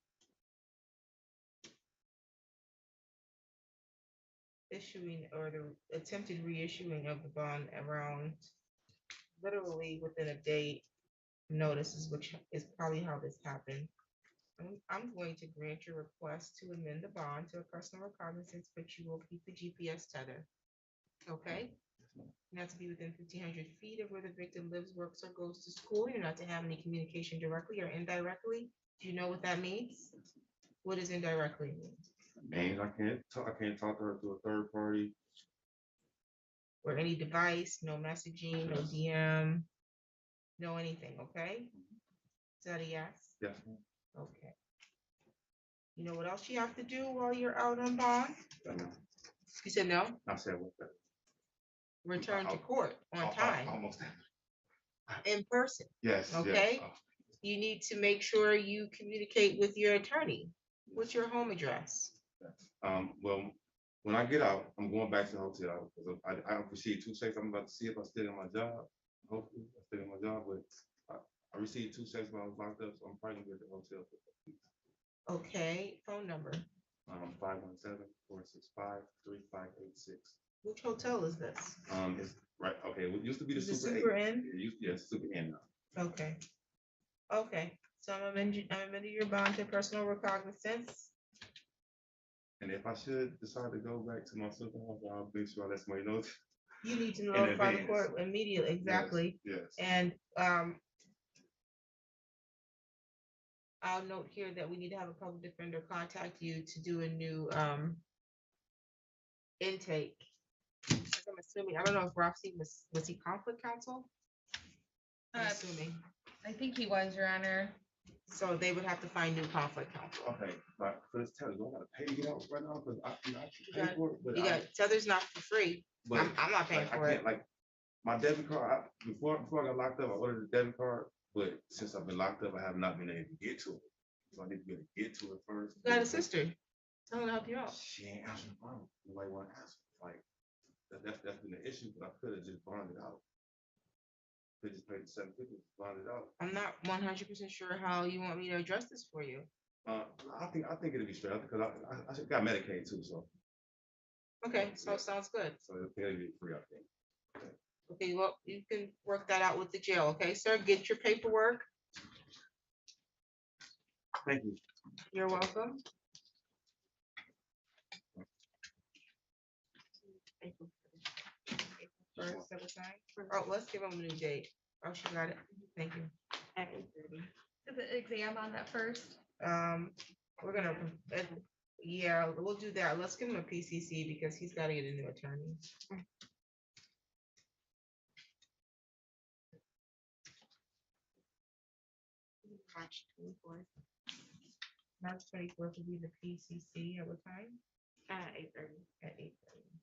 issuing or the attempted reissuing of the bond around literally within a day notices, which is probably how this happened. I'm going to grant your request to amend the bond to a personal recognizance, but you will keep the GPS tether. Okay? Not to be within 1,500 feet of where the victim lives, works, or goes to school. You're not to have any communication directly or indirectly. Do you know what that means? What does indirectly mean? Man, I can't talk to her to a third party. Or any device, no messaging, no DM, no anything, okay? Is that a yes? Yes. Okay. You know what else you have to do while you're out on bond? You said no? I said what that. Return to court on time, Almost. in person. Yes. yes. Okay. You need to make sure you communicate with your attorney. What's your home address? Well, when I get out, I'm going back to the hotel. Because I received 2 checks. I'm about to see if I still in my job. Hopefully, I still in my job, but I received 2 checks when I was locked up, so I'm probably gonna be at the hotel for a week. Okay, phone number. 517-465-3586. Which hotel is this? It's right. Okay, it used to be the Is it Super Super 8. Inn? It used, yes, Super Inn now. Okay. Okay, so I'm amending your bond to personal recognizance. And if I should decide to go back to my sister's house, I'll make sure I let somebody know. You need to In notify the advance. court immediately, exactly. Yes. And I'll note here that we need to have a public defender contact you to do a new intake. I'm assuming, I don't know if Roxy was he conflict counsel? I'm assuming. I think he was, Your Honor. So they would have to find new conflict counsel. Okay, but let's tell you, do I gotta pay to get out right now? Because I You pay got- for it, but You got, tether's not for free. but I'm not paying like, I for can't, it. like, my debit card, before I got locked up, I ordered a debit card, but since I've been locked up, I have not been able to get to it. So I need to be able to get to it first. You got a sister. Tell her to help you out. She ain't answering the phone. Nobody want to answer. Like, that's been the issue, but I could have just bonded out. Could just paid the $750, bonded out. I'm not 100% sure how you want me to address this for you. I think it'll be straight up because I got Medicaid too, so Okay, so sounds good. it'll be free, I think. Okay, well, you can work that out with the jail, okay, sir? Get your paperwork. Thank you. You're welcome. First, several times. Oh, let's give them a new date. Oh, she got it. Thank you. At 8:30. Is it exam on that first? We're gonna, yeah, we'll do that. Let's give him a PCC because he's gotta get a new attorney. March 24th. March 24th will be the PCC at what time? At 8:30. At 8:30.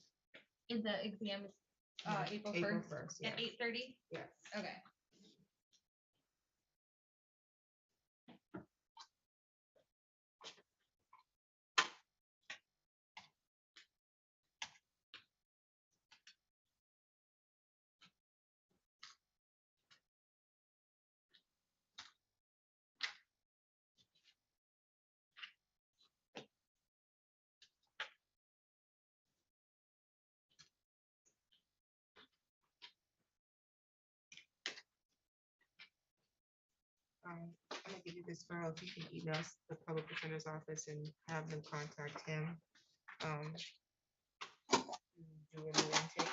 Is the exam is April April 1st 1st, yeah. at 8:30? Yes. Okay. I'm gonna give you this file. If you can email the public defender's office and have them contact him. Do a new intake.